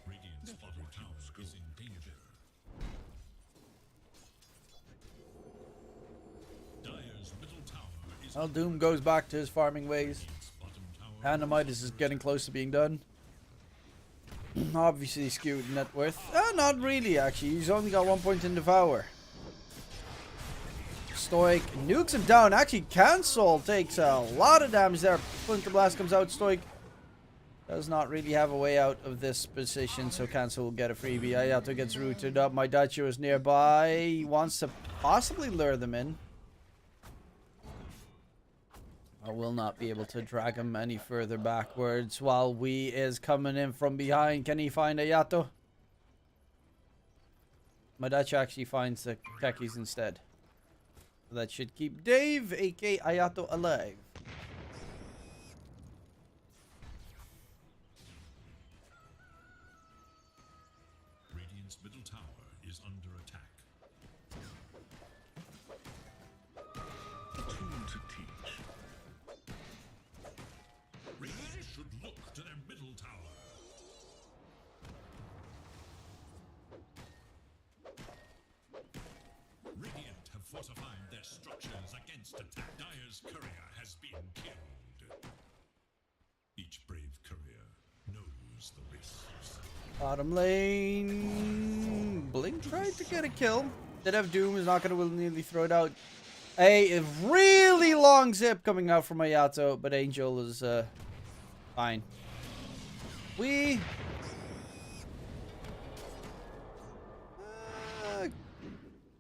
Radiant's bottom tower is in danger. Dyer's middle tower is Well, Doom goes back to his farming ways. bottom tower. Anamitis is getting close to being done. Obviously skewed net worth. Not really, actually. He's only got 1 point in Devour. Stoic nukes him down. Actually, Cancel takes a lot of damage there. Splinter Blast comes out. Stoic does not really have a way out of this position, so Cancel will get a freebie. Ayato gets rooted up. My Dacio is nearby. He wants to possibly lure them in. I will not be able to drag him any further backwards while Wee is coming in from behind. Can he find Ayato? Madachi actually finds the Tekis instead. That should keep Dave, aka Ayato, alive. Radiant's middle tower is under attack. A tool to teach. Radiant should look to their middle tower. Radiant have fortified their structures against attack. Dyer's courier has been killed. Each brave courier knows the risks. Bottom lane. Blink tried to get a kill. Did have Doom, is not going to willingly throw it out. A really long zip coming out from Ayato, but Angel is fine.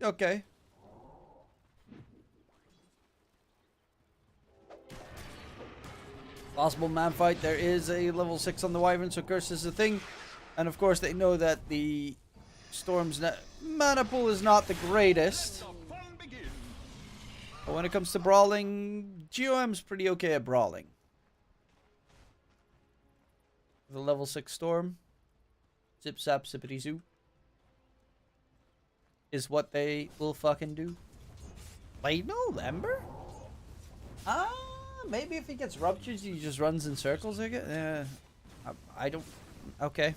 Okay. Possible man fight. There is a level 6 on the Wyvern, so Curse is a thing. And of course they know that the Storm's mana pool is not the greatest. But when it comes to brawling, GoM's pretty okay at brawling. The level 6 Storm, zip zap zippity zoo, is what they will fucking do. Wait, no, Ember? Maybe if he gets ruptured, he just runs in circles again. I don't. Okay.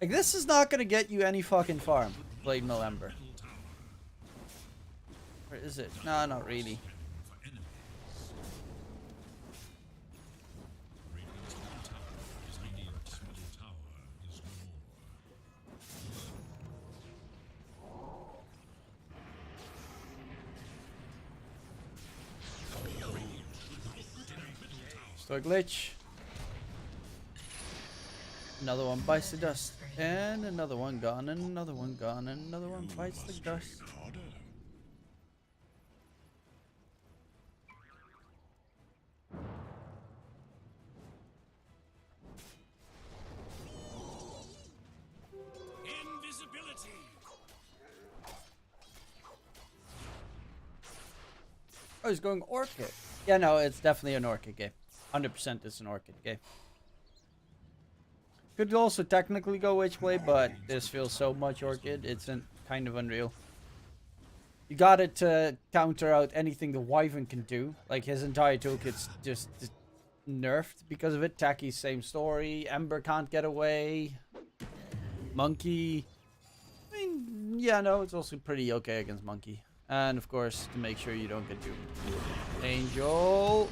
Like, this is not gonna get you any fucking farm, Blade Mill Ember. Or is it? No, not really. Store glitch. Another one bites the dust. And another one gone, and another one gone, and another one bites the dust. Invisibility. Oh, he's going Orchid. Yeah, no, it's definitely an Orchid game. 100% it's an Orchid game. Could also technically go Witchblade, but this feels so much Orchid, it's kind of unreal. You got it to counter out anything the Wyvern can do. Like, his entire toolkit's just nerfed because of it. Taki's same story. Ember can't get away. Monkey. I mean, yeah, no, it's also pretty okay against Monkey. And, of course, to make sure you don't get doomed. Angel.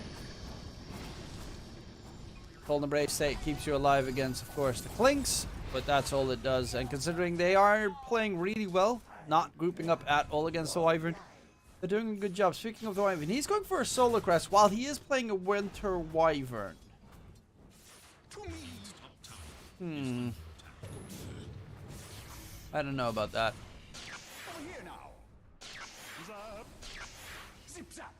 Cold Embrace state keeps you alive against, of course, the Clinks, but that's all it does. And considering they are playing really well, not grouping up at all against the Wyvern, they're doing a good job. Speaking of the Wyvern, he's going for a Solar Crest while he is playing a Winter Wyvern. I don't know about that. Over here now. Zap. Zip zap.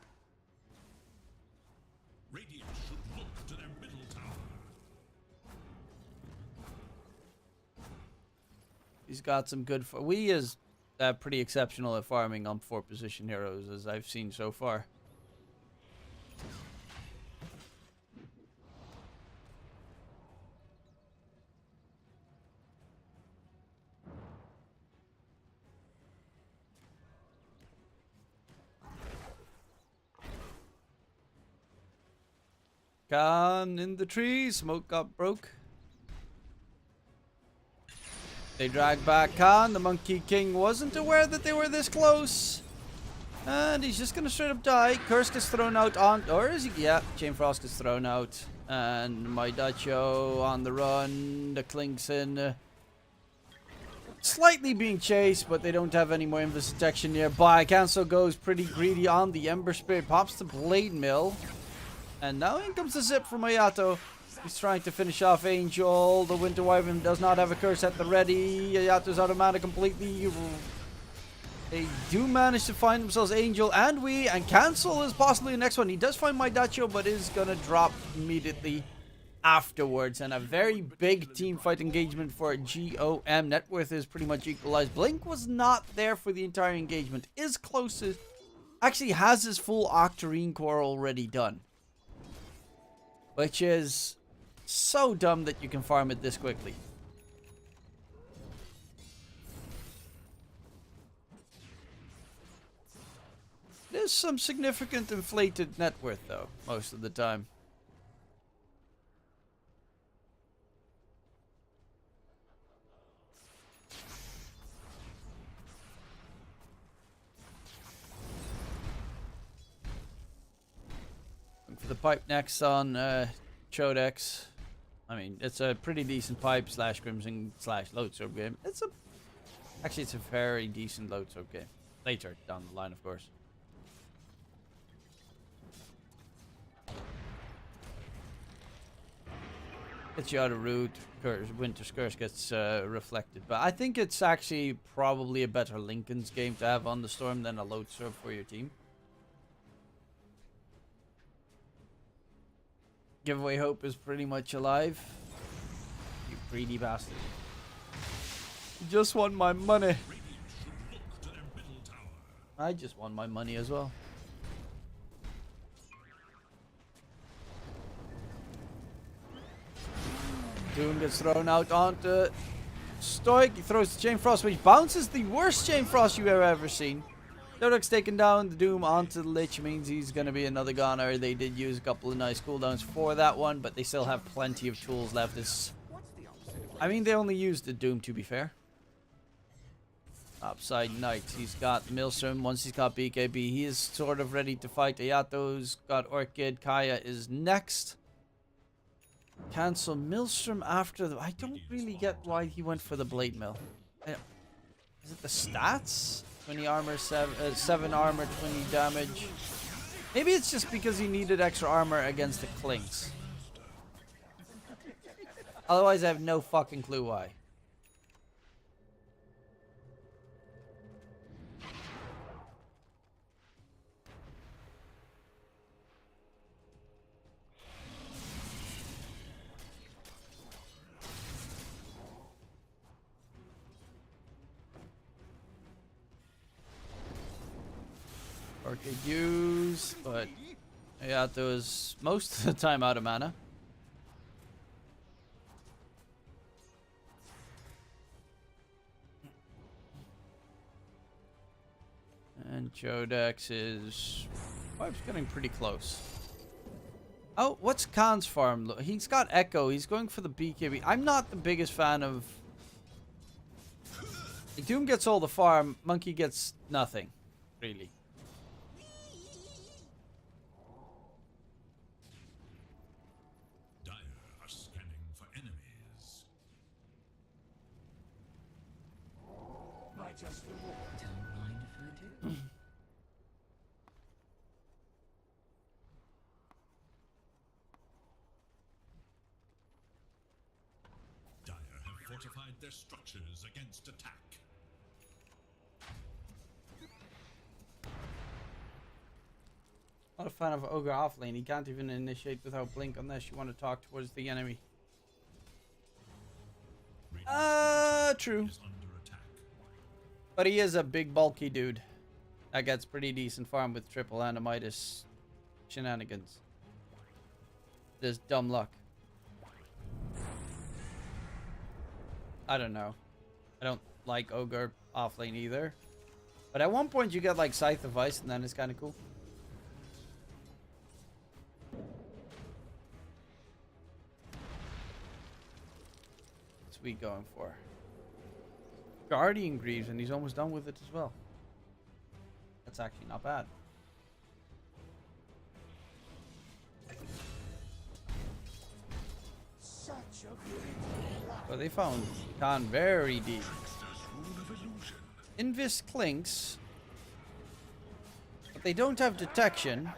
Radiant should look to their middle tower. He's got some good... We is pretty exceptional at farming on 4 position heroes, as I've seen so far. Khan in the tree. Smoke got broke. They drag back Khan. The Monkey King wasn't aware that they were this close. And he's just going to straight up die. Curse gets thrown out on... Or is he? Yeah, Chain Frost gets thrown out. And my Dacho on the run. The Clinks in. Slightly being chased, but they don't have any more Invis detection nearby. Cancel goes pretty greedy on the Ember Spirit. Pops the Blade Mill. And now in comes the zip from Ayato. He's trying to finish off Angel. The Winter Wyvern does not have a curse at the ready. Ayato's out of mana completely. They do manage to find themselves Angel and and Cancel is possibly the next one. He does find my Dacho, but is going to drop immediately afterwards. And a very big team fight engagement for GoM. Net worth is pretty much equalized. Blink was not there for the entire engagement. Is closest. Actually has his full Octarine core already done. Which is so dumb that you can farm it this quickly. There's some significant inflated net worth though, most of the time. For the pipe next on Chodex. I mean, it's a pretty decent pipe slash Crimson slash Loadstorm game. Actually, it's a very decent Loadstorm game. Later down the line, of course. Gets you out of route. Winter's Curse gets reflected. But I think it's actually probably a better Lincoln's game to have on the Storm than a Loadstorm for your team. Giveaway Hope is pretty much alive. You greedy bastard. You just want my money. I just want my money as well. Doom gets thrown out onto Stoic. He throws the Chain Frost, which bounces the worst Chain Frost you've ever seen. Dodek's taken down. The Doom onto the Lich means he's going to be another goner. They did use a couple of nice cooldowns for that one, but they still have plenty of tools left. I mean, they only used the Doom, to be fair. Upside Knight. He's got Milsom. Once he's got BKB, he is sort of ready to fight. Ayato's got Orchid. Kaya is next. Cancel Milsom after the... I don't really get why he went for the Blade Mill. Is it the stats? 20 armor, 7 armor, 20 damage. Maybe it's just because he needed extra armor against the Clinks. Otherwise, I have no fucking clue why. Orchid use, but Hayato is most of the time out of mana. And Chodex is... Pipe's getting pretty close. Oh, what's Khan's farm? He's got Echo. He's going for the BKB. I'm not the biggest fan of... Doom gets all the farm. Monkey gets nothing, really. Don't mind if I do. Dire have fortified their structures against attack. Not a fan of Ogre offlane. He can't even initiate without blink unless you want to talk towards the enemy. True. Is under attack. But he is a big bulky dude. That gets pretty decent farm with triple Animitis shenanigans. This dumb luck. I don't know. I don't like Ogre offlane either. But at one point you get like Scythe of Ice and then it's kind of cool. What's we going for? Guardian Greaves, and he's almost done with it as well. That's actually not bad. So they found Khan very deep. Invis clinks, but they don't have detection.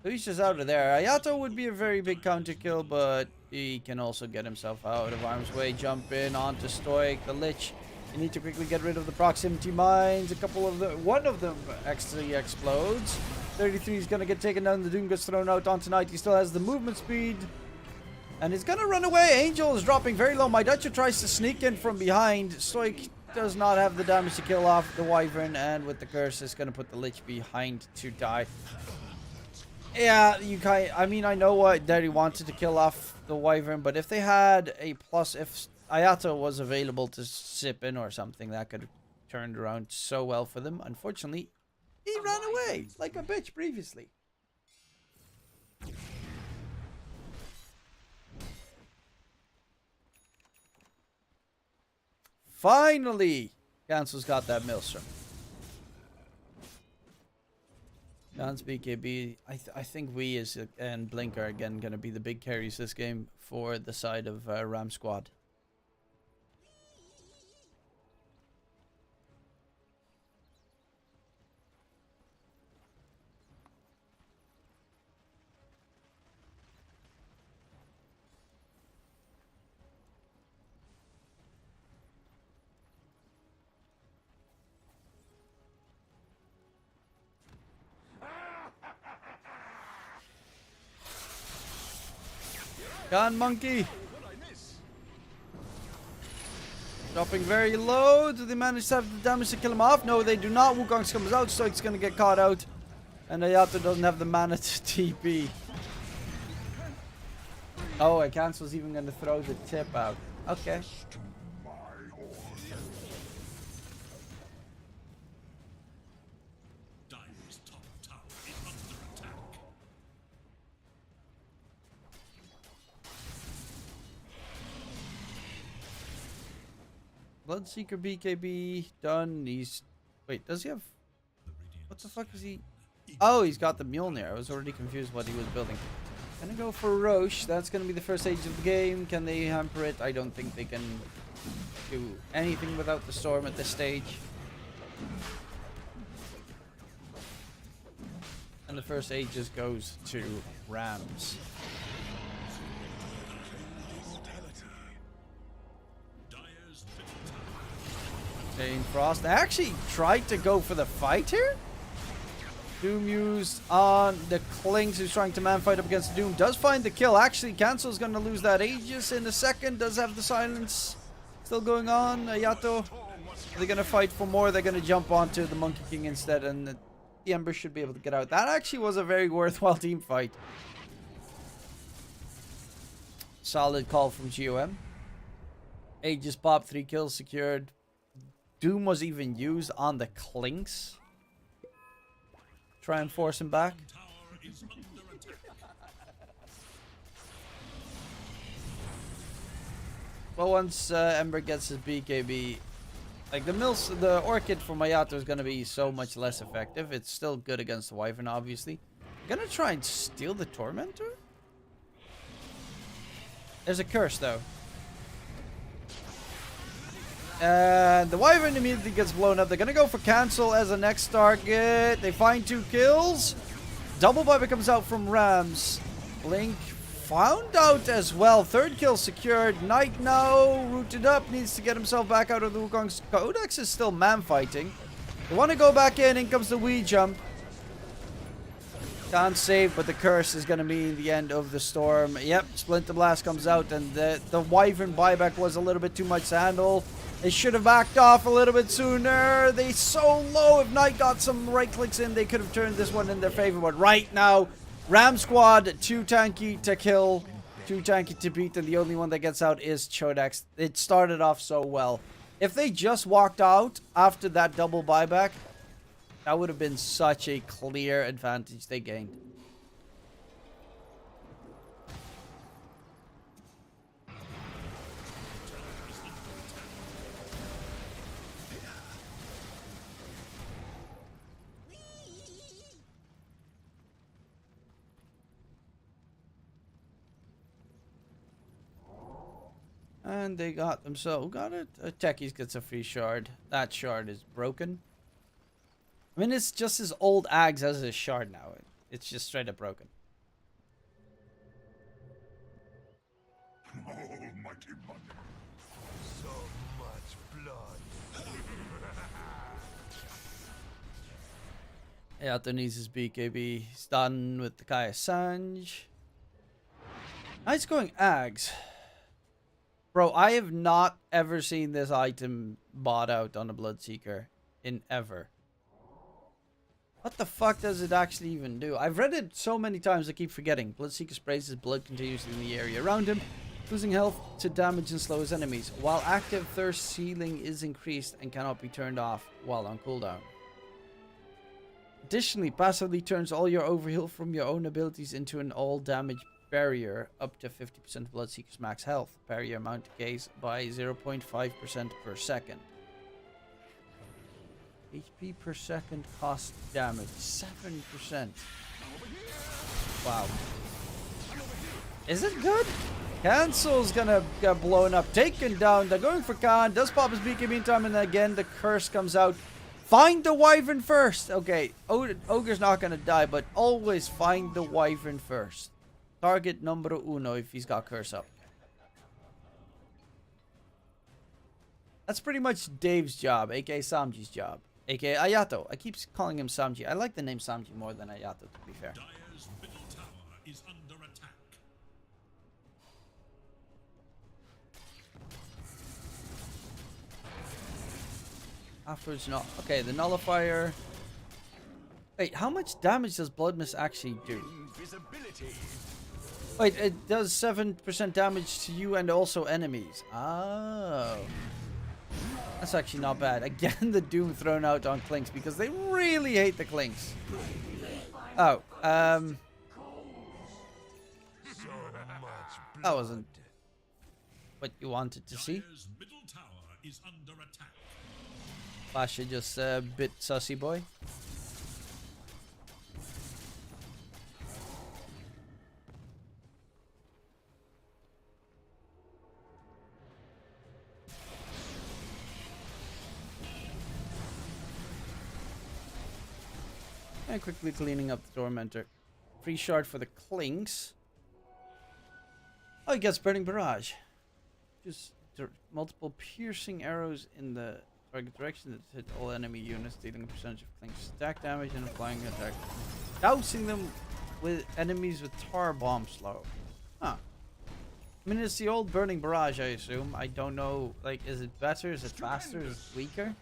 So he's just out of there. Ayato would be a very big counter kill, but he can also get himself out of harm's way. Jump in onto Stoic, the Lich. You need to quickly get rid of the proximity mines. One of them actually explodes. 33 is going to get taken down. The Doom gets thrown out onto Knight. He still has the movement speed. And he's going to run away. Angel is dropping very low. My Dutcher tries to sneak in from behind. Stoic does not have the damage to kill off the Wyvern. And with the curse, it's going to put the Lich behind to die. Yeah, I mean, I know what Derry wanted to kill off the Wyvern, but if they had a plus, if Ayato was available to sip in or something, that could have turned around so well for them. Unfortunately, he ran away like a bitch previously. Finally, Council's got that Maelstrom. John's BKB. I think we and Blink are again going to be the big carries this game for the side of Ram Squad. Gone, monkey. Dropping very low. Do they manage to have the damage to kill him off? No, they do not. Wukong's comes out. Stoic's going to get caught out. And Ayato doesn't have the mana to TP. Oh, and Cancel's even going to throw the tip out. Okay. Dire's top tower is under attack. Bloodseeker BKB done. He's... Wait, does he have... What the fuck is he... Oh, he's got the Mjolnir. I was already confused what he was building. Gonna go for Roche. That's gonna be the first stage of the game. Can they hamper it? I don't think they can do anything without the Storm at this stage. And the first age just goes to Rams. Jane Frost. They actually tried to go for the fight here. Doom used on the Clinks, who's trying to man fight up against the Doom. Does find the kill. Actually, Cancel's going to lose that Aegis in a second. Does have the silence still going on. Ayato, are they going to fight for more? They're going to jump onto the Monkey King instead, and the Ember should be able to get out. That actually was a very worthwhile team fight. Solid call from GoM. Aegis pop, 3 kills secured. Doom was even used on the Clinks. Try and force him back. Well, once Ember gets his BKB, like the Orchid from Ayato is going to be so much less effective. It's still good against the Wyvern, obviously. I'm going to try and steal the Tormentor? There's a curse, though. And the Wyvern immediately gets blown up. They're going to go for cancel as the next target. They find 2 kills. Double buyback comes out from Rams. Blink found out as well. 3rd kill secured. Knight now rooted up. Needs to get himself back out of the Wukong. Codex is still man fighting. They want to go back in. In comes the Wii jump. Can't save, but the curse is going to mean the end of the storm. Yep, Splinter Blast comes out, and the Wyvern buyback was a little bit too much to handle. They should have backed off a little bit sooner. They so low. If Knight got some right clicks in, they could have turned this one in their favor. But right now, Ram Squad, too tanky to kill, too tanky to beat, and the only one that gets out is Chodex. It started off so well. If they just walked out after that double buyback, that would have been such a clear advantage they gained. And they got themselves, got it. Techies gets a free shard. That shard is broken. I mean, it's just his old Ags as his shard now. It's just straight up broken. Almighty money. So much blood. Yato needs his BKB. He's done with the Kaya Sanj. Knight's going Ags. Bro, I have not ever seen this item bought out on a Bloodseeker in ever. What the fuck does it actually even do? I've read it so many times I keep forgetting. Bloodseeker sprays his blood continuously in the area around him, losing health to damage and slow his enemies, while active thirst ceiling is increased and cannot be turned off while on cooldown. Additionally, passively turns all your overheal from your own abilities into an all damage barrier up to 50% of Bloodseeker's max health. Barrier amount decays by 0.5% per second. HP per second cost damage 7%. Wow. Is it good? Cancel's gonna get blown up, taken down. They're going for Khan. Does pop his BKB in time, and then again the curse comes out. Find the Wyvern first. Okay, Ogre's not gonna die, but always find the Wyvern first. Target numero uno if he's got curse up. That's pretty much Dave's job, aka Samji's job, aka Ayato. I keep calling him Samji. I like the name Samji more than Ayato, to be fair. Dire's middle tower is under attack. Afterwards, no. Okay, the nullifier. Wait, how much damage does Blood Mist actually do? Invisibility. Wait, it does 7% damage to you and also enemies. Oh. That's actually not bad. Again, the Doom thrown out on Clinks because they really hate the Clinks. Oh, So much that wasn't what you wanted to see. Dire's middle tower is under attack. Basha just a bit sussy boy. And quickly cleaning up the Tormentor. Free shard for the Clinks. Oh, he gets Burning Barrage. Just multiple piercing arrows in the target direction that hit all enemy units, dealing a percentage of Clinks stack damage and applying attack. Dousing them with enemies with tar bomb slow. Huh. I mean, it's the old Burning Barrage, I assume. I don't know, like, is it better? Is it faster? Is it weaker?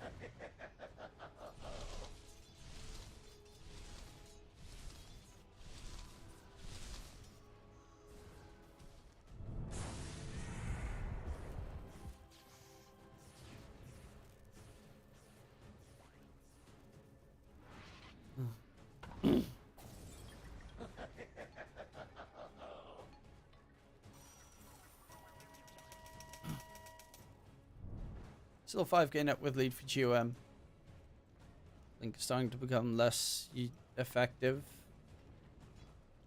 Still 5k net with lead for GoM. Link is starting to become less effective.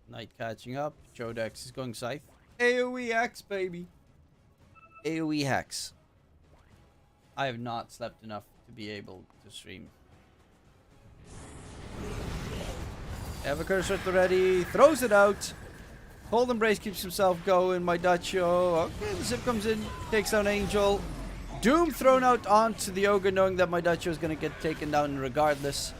Knight catching up. Jodex is going Scythe. AoE Hex, baby. AoE Hex. I have not slept enough to be able to stream. Have a curse at the ready. Throws it out. Cold Embrace keeps himself going. My Dacho. Okay, the zip comes in. Takes down Angel. Doom thrown out onto the Ogre, knowing that my Dacho is going to get taken down regardless.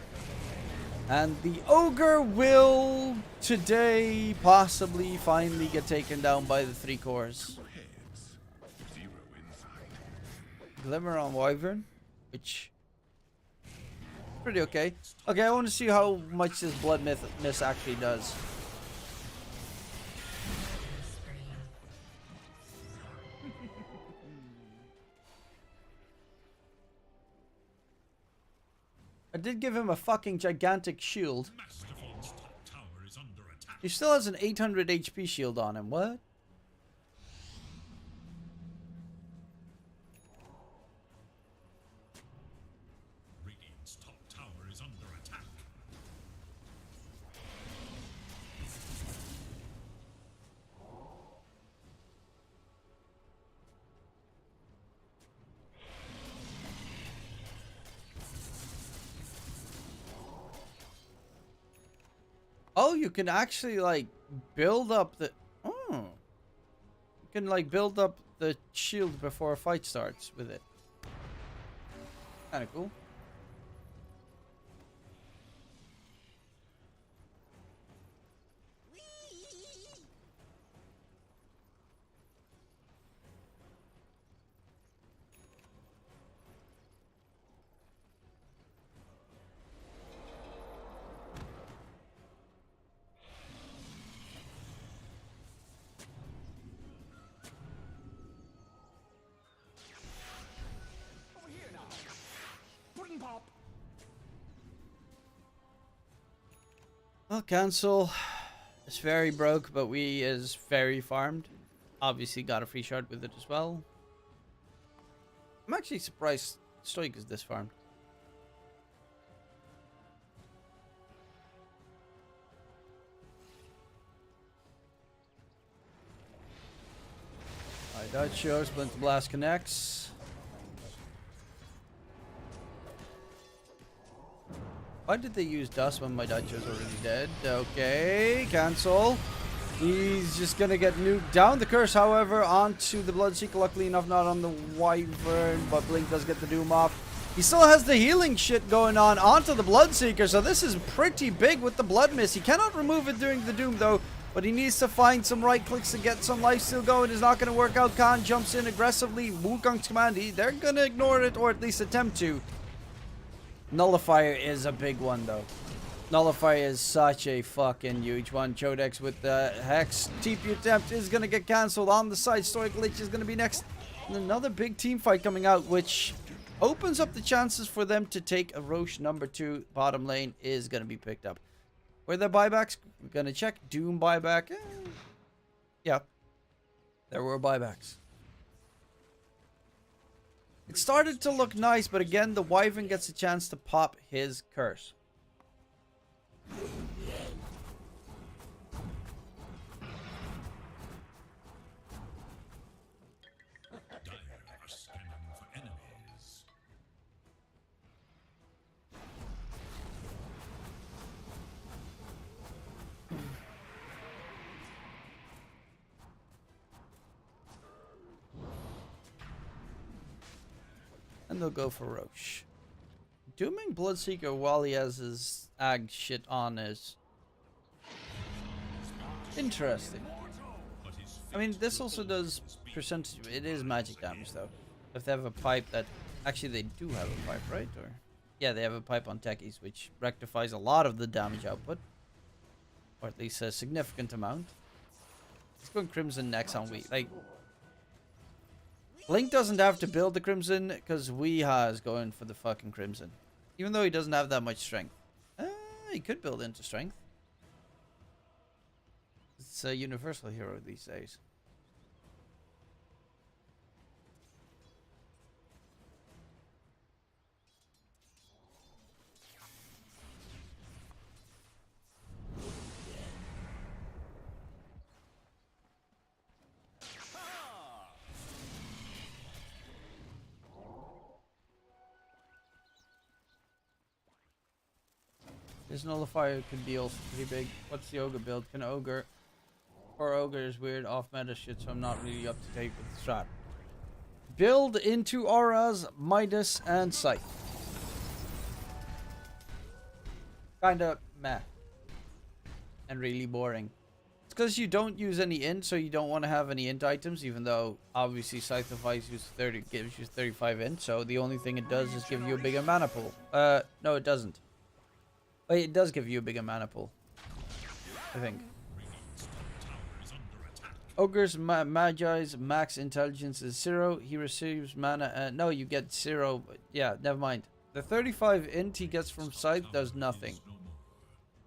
And the Ogre will today possibly finally get taken down by the 3 cores. Heads. 0 inside. Glimmer on Wyvern, which pretty okay. Okay, I want to see how much this Blood Mist actually does. I did give him a fucking gigantic shield. Mastodon's top tower is under attack. He still has an 800 HP shield on him. What? Radiant's top tower is under attack. Oh, you can actually like build up the. Oh, you can like build up the shield before a fight starts with it. Kind of cool. Well, cancel. It's very broke, but we is very farmed. Obviously got a free shard with it as well. I'm actually surprised Stoic is this farmed. Alright, that shows Splinter Blast connects. Why did they use dust when my Dutch was already dead? Okay, cancel. He's just gonna get nuked down. The curse, however, onto the Bloodseeker. Luckily enough, not on the Wyvern, but Blink does get the Doom off. He still has the healing shit going on onto the Bloodseeker, so this is pretty big with the Blood Mist. He cannot remove it during the Doom, though, but he needs to find some right clicks to get some lifesteal going. It's not gonna work out. Khan jumps in aggressively. Wukong's command, they're gonna ignore it, or at least attempt to. Nullifier is a big one, though. Nullifier is such a fucking huge one. Chodex with the Hex. TP attempt is going to get cancelled. On the side, Stoic Lich is going to be next. And another big team fight coming out, which opens up the chances for them to take a Roche number 2. Bottom lane is going to be picked up. Were there buybacks? We're going to check. Doom buyback. Yeah. There were buybacks. It started to look nice, but again, the Wyvern gets a chance to pop his curse. Dire are scanning for enemies. And they'll go for Roche. Dooming Bloodseeker while he has his ag shit on is interesting. I mean, this also does percentage. It is magic damage, though. If they have a pipe that... Actually, they do have a pipe, right? Or yeah, they have a pipe on techies, which rectifies a lot of the damage output. Or at least a significant amount. He's going Crimson next on Wii. Like... Link doesn't have to build the Crimson because Weeha is going for the fucking Crimson. Even though he doesn't have that much strength. He could build into strength. It's a universal hero these days. This nullifier could be also pretty big. What's the ogre build? Can ogre? Or ogre is weird off meta shit, so I'm not really up to date with the strat. Build into auras, Midas, and Scythe. Kinda meh. And really boring. It's because you don't use any int, so you don't want to have any int items, even though obviously Scythe of Ice gives you 35 int, so the only thing it does is give you a bigger mana pool. No it doesn't. Wait, it does give you a bigger mana pool, I think. Ogre's Magi's max intelligence is 0. He receives mana and... No, you get 0. Yeah, never mind. The 35 int he gets from Scythe does nothing.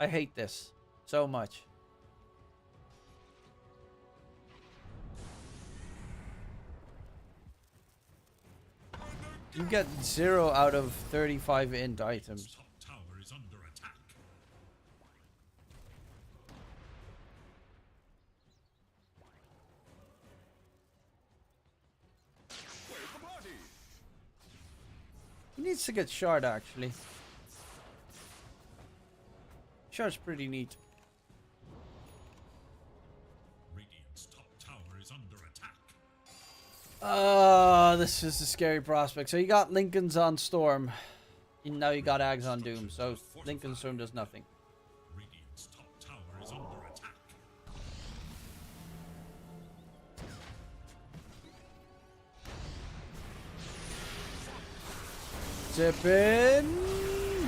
I hate this so much. You get 0 out of 35 int items. He needs to get shard actually. Shard's pretty neat. Radiant's top tower is under attack. This is a scary prospect. So you got Lincoln's on Storm. And now you got Ags on Doom. So Lincoln Storm does nothing. Radiant's top tower is under attack. Zip in.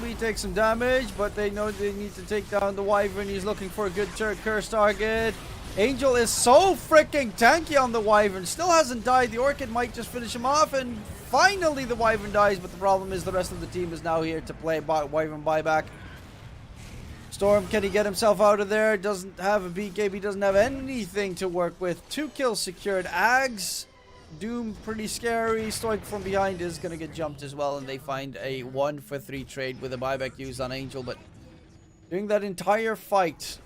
We take some damage, but they know they need to take down the Wyvern. He's looking for a good curse target. Angel is so freaking tanky on the Wyvern. Still hasn't died. The Orchid might just finish him off. And finally the Wyvern dies. But the problem is the rest of the team is now here to play Wyvern buyback. Storm, can he get himself out of there? Doesn't have a BKB. Doesn't have anything to work with. 2 kills secured. Ags. Doom, pretty scary. Stoic from behind is going to get jumped as well. And they find a 1-for-3 trade with a buyback used on Angel. But during that entire fight,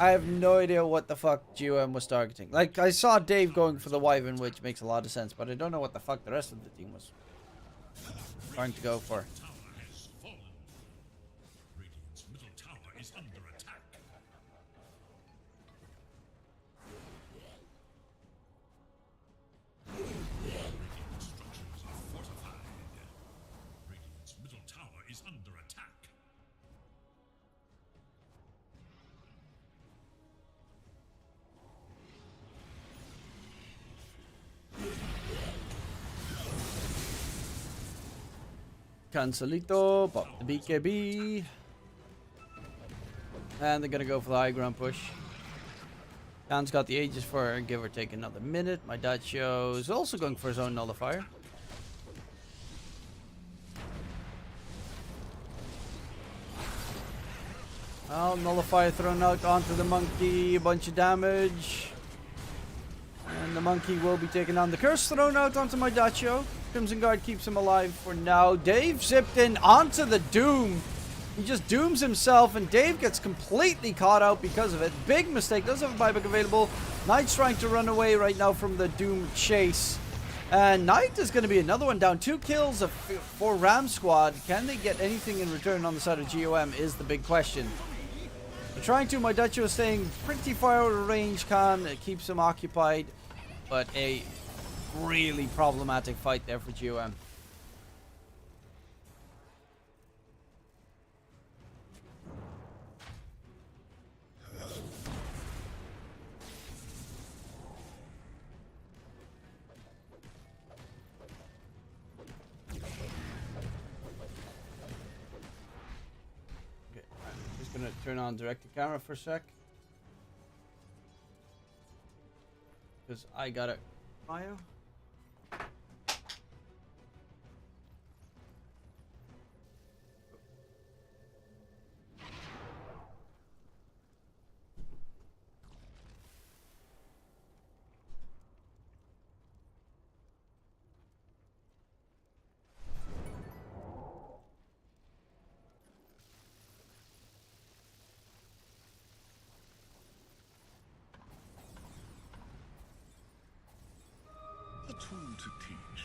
I have no idea what the fuck GoM was targeting. Like, I saw Dave going for the Wyvern, which makes a lot of sense. But I don't know what the fuck the rest of the team was trying to go for. Radiant's middle tower is under attack. Radiant structures are fortified. Radiant's middle tower is under attack. Cancelito, pop the BKB. And they're gonna go for the high ground push. Khan's got the Aegis for give or take another minute. My Dacio is also going for his own nullifier. Well, nullifier thrown out onto the monkey, a bunch of damage. And the monkey will be taken on. The curse thrown out onto my Dacio. Crimson Guard keeps him alive for now. Dave zipped in onto the Doom. He just dooms himself, and Dave gets completely caught out because of it. Big mistake. Does have a buyback available. Knight's trying to run away right now from the Doom chase. And Knight is going to be another one down. 2 kills for Ram Squad. Can they get anything in return on the side of GoM is the big question. They're trying to. My Dacio is staying pretty far out of range. Khan keeps him occupied. But a really problematic fight there for GoM. Okay, I'm just gonna turn on direct to camera for a sec. Because I got it. Bio. A tool to teach.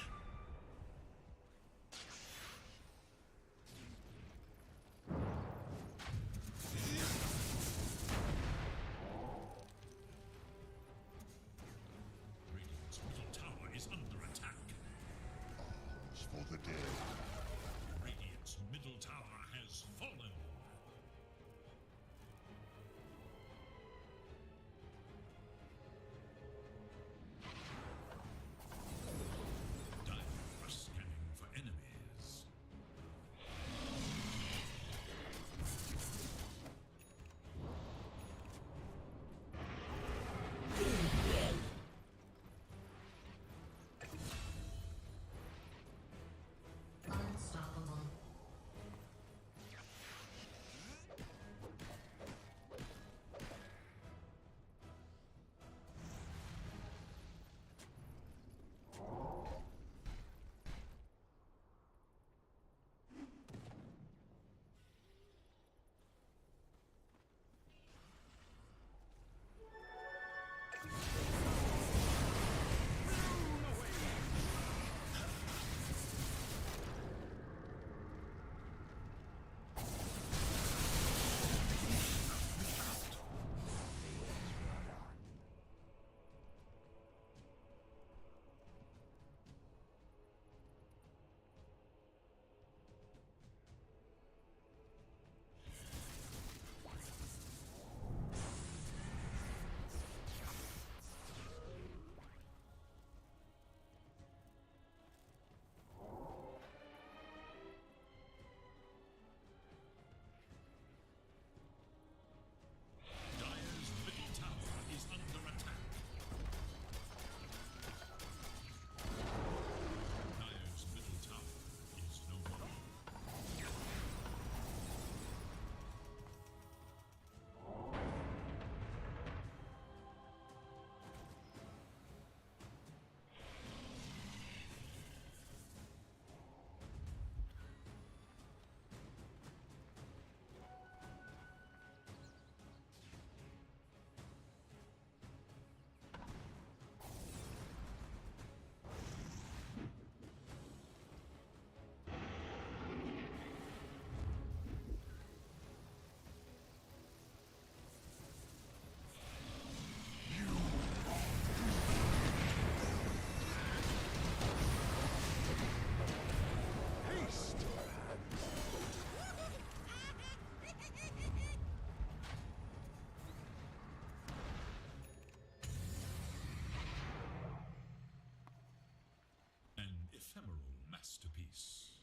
ephemeral masterpiece.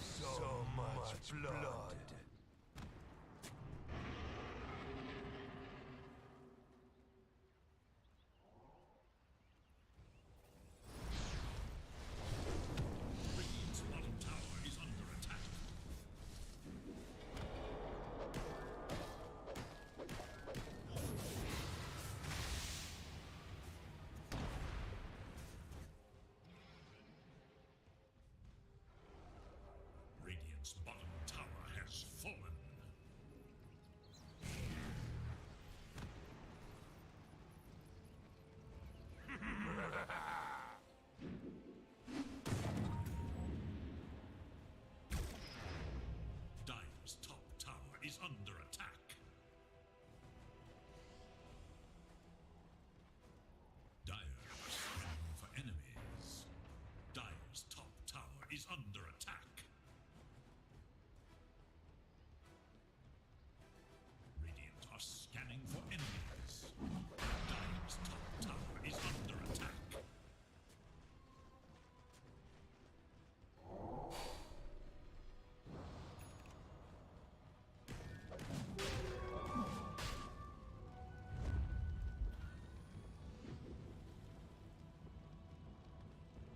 So much blood. Radiant's bottom tower is under attack. Radiant's bottom tower has fallen. Dire's top tower is under attack. Dire are scanning for enemies. Dire's top tower is under attack. Radiant are scanning for enemies. Dire's top tower is under attack.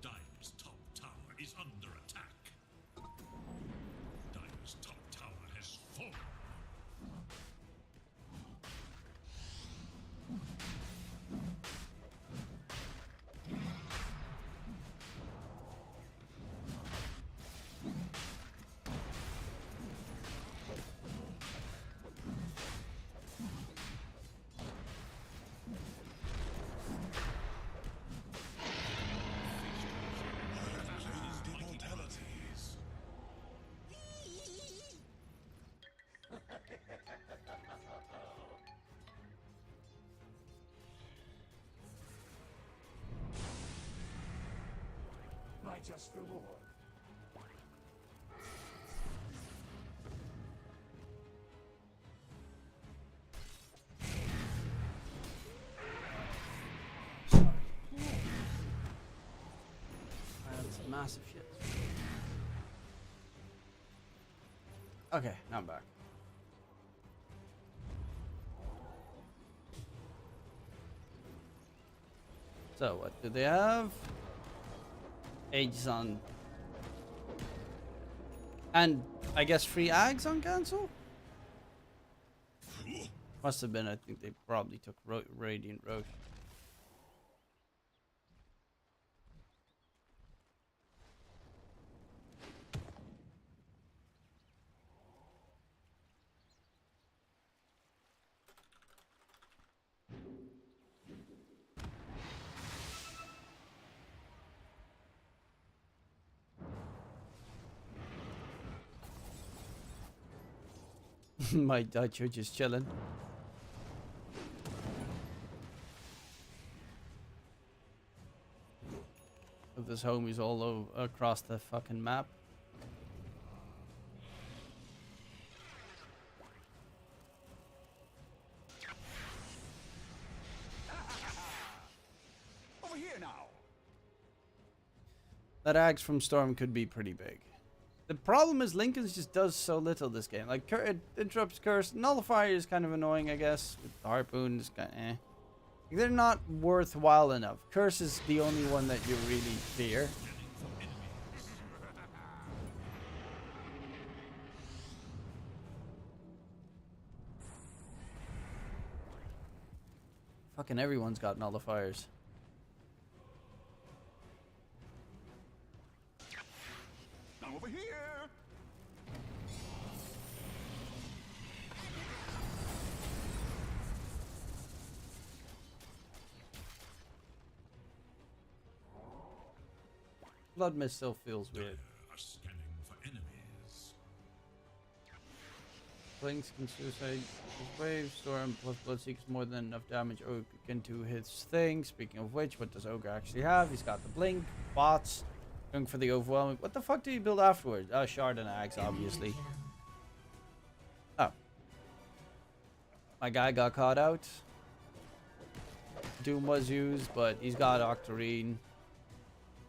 Dire's top tower is under attack. Dire's top tower has fallen. Immortalities. My just reward. That's massive shit. Okay, now I'm back. So, what do they have? Ages on. And I guess free ags on cancel? Must have been, I think they probably took Radiant Roche. My Dutch are just chilling. With his homies all over across the fucking map. Over here now. That axe from Storm could be pretty big. The problem is Lincoln's just does so little this game. Like, it interrupts Curse. Nullifier is kind of annoying, I guess. With the Harpoon, is kind of eh. They're not worthwhile enough. Curse is the only one that you really fear. Fucking everyone's got nullifiers. Now over here. Blood Mist still feels Dire weird. are scanning for enemies. Blinks can suicide his wave, Storm plus Blood Seekers more than enough damage Ogre can do his thing. Speaking of which, what does Ogre actually have? He's got the Blink, bots, going for the overwhelming. What the fuck do you build afterwards? Shard and Axe, obviously. My guy got caught out. Doom was used, but he's got Octarine.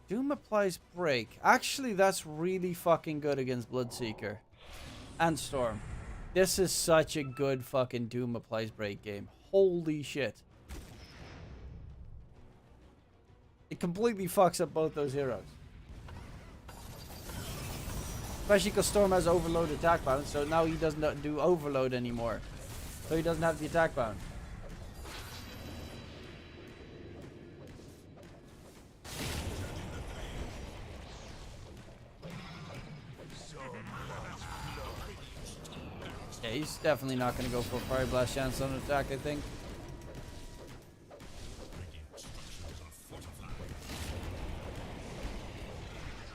Doom applies break. Actually, that's really fucking good against Bloodseeker. And Storm. This is such a good fucking Doom applies break game. Holy shit. It completely fucks up both those heroes. Especially because Storm has overload attack bound, so now he doesn't do overload anymore. So he doesn't have the attack bound. Yeah, he's definitely not going to go for a Fire Blast chance on attack, I think.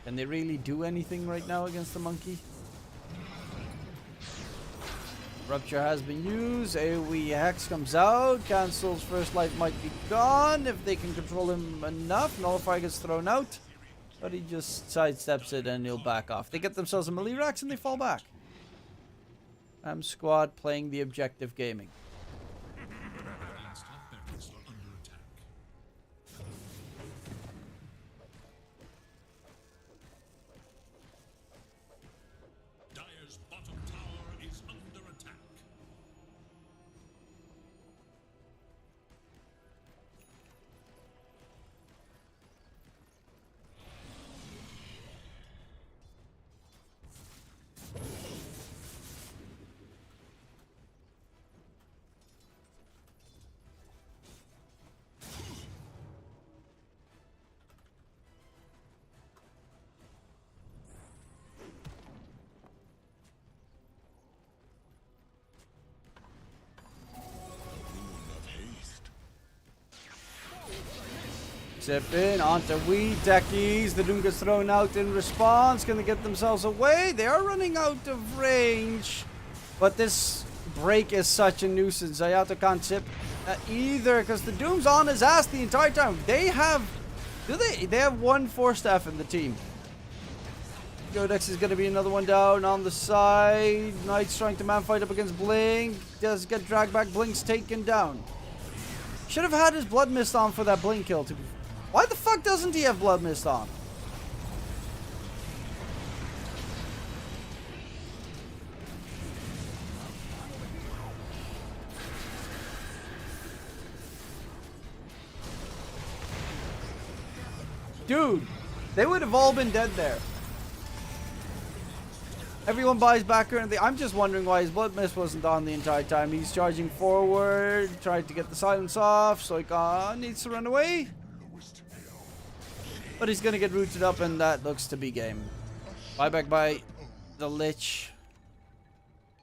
Can they really do anything right now against the monkey? Rupture has been used. AoE Hex comes out. Cancels first life might be gone if they can control him enough. Nullifier gets thrown out. But he just sidesteps it and he'll back off. They get themselves a melee Rax and they fall back. Squad playing the objective gaming. Dire's bottom tower is under attack. Zip in onto Wee Deckies. The Doom gets thrown out in response. Can they get themselves away? They are running out of range. But this break is such a nuisance. Hayato can't zip either because the Doom's on his ass the entire time. They have... They have one Force Staff in the team. Codex is going to be another one down on the side. Knight's trying to man fight up against Blink. Does get dragged back. Blink's taken down. Should have had his Blood Mist on for that Blink kill. Why the fuck doesn't he have Blood Mist on? Dude, they would have all been dead there. Everyone buys back currently. I'm just wondering why his Blood Mist wasn't on the entire time. He's charging forward, trying to get the silence off. Soikon needs to run away. But he's going to get rooted up, and that looks to be game. Buyback by the Lich.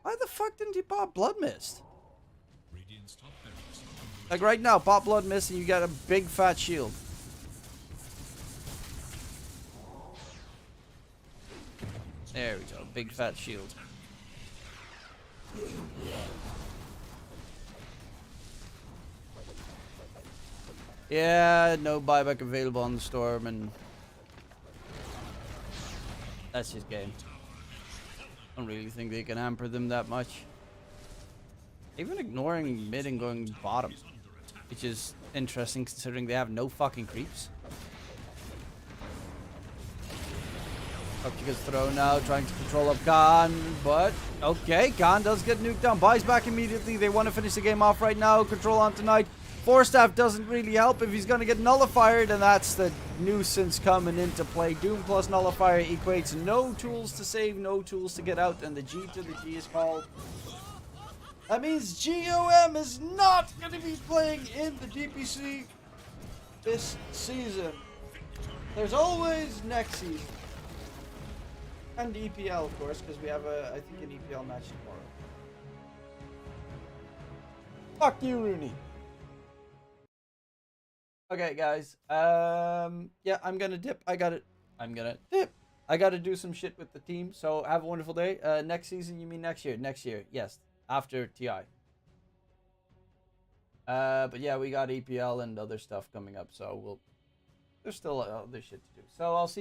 Why the fuck didn't he pop Blood Mist? Like right now, pop Blood Mist and you get a big fat shield. There we go, big fat shield. Yeah, no buyback available on the Storm, and that's his game. I don't really think they can hamper them that much. Even ignoring mid and going bottom, which is interesting considering they have no fucking creeps. Rupture gets thrown out, trying to control up Khan, but okay, Khan does get nuked down. Buys back immediately. They want to finish the game off right now. Control on tonight. Force Staff doesn't really help if he's going to get nullified, and that's the nuisance coming into play. Doom plus nullifier equates no tools to save, no tools to get out, and the G to the G is called. That means GoM is not going to be playing in the DPC this season. There's always next season. And EPL, of course, because we have, I think, an EPL match tomorrow. Fuck you, Rooney. Okay, guys. Yeah, I'm gonna dip. I'm gonna dip. I gotta do some shit with the team. So have a wonderful day. Next season, you mean next year? Next year, yes. After TI. But yeah, we got EPL and other stuff coming up. So there's still other shit to do. So I'll see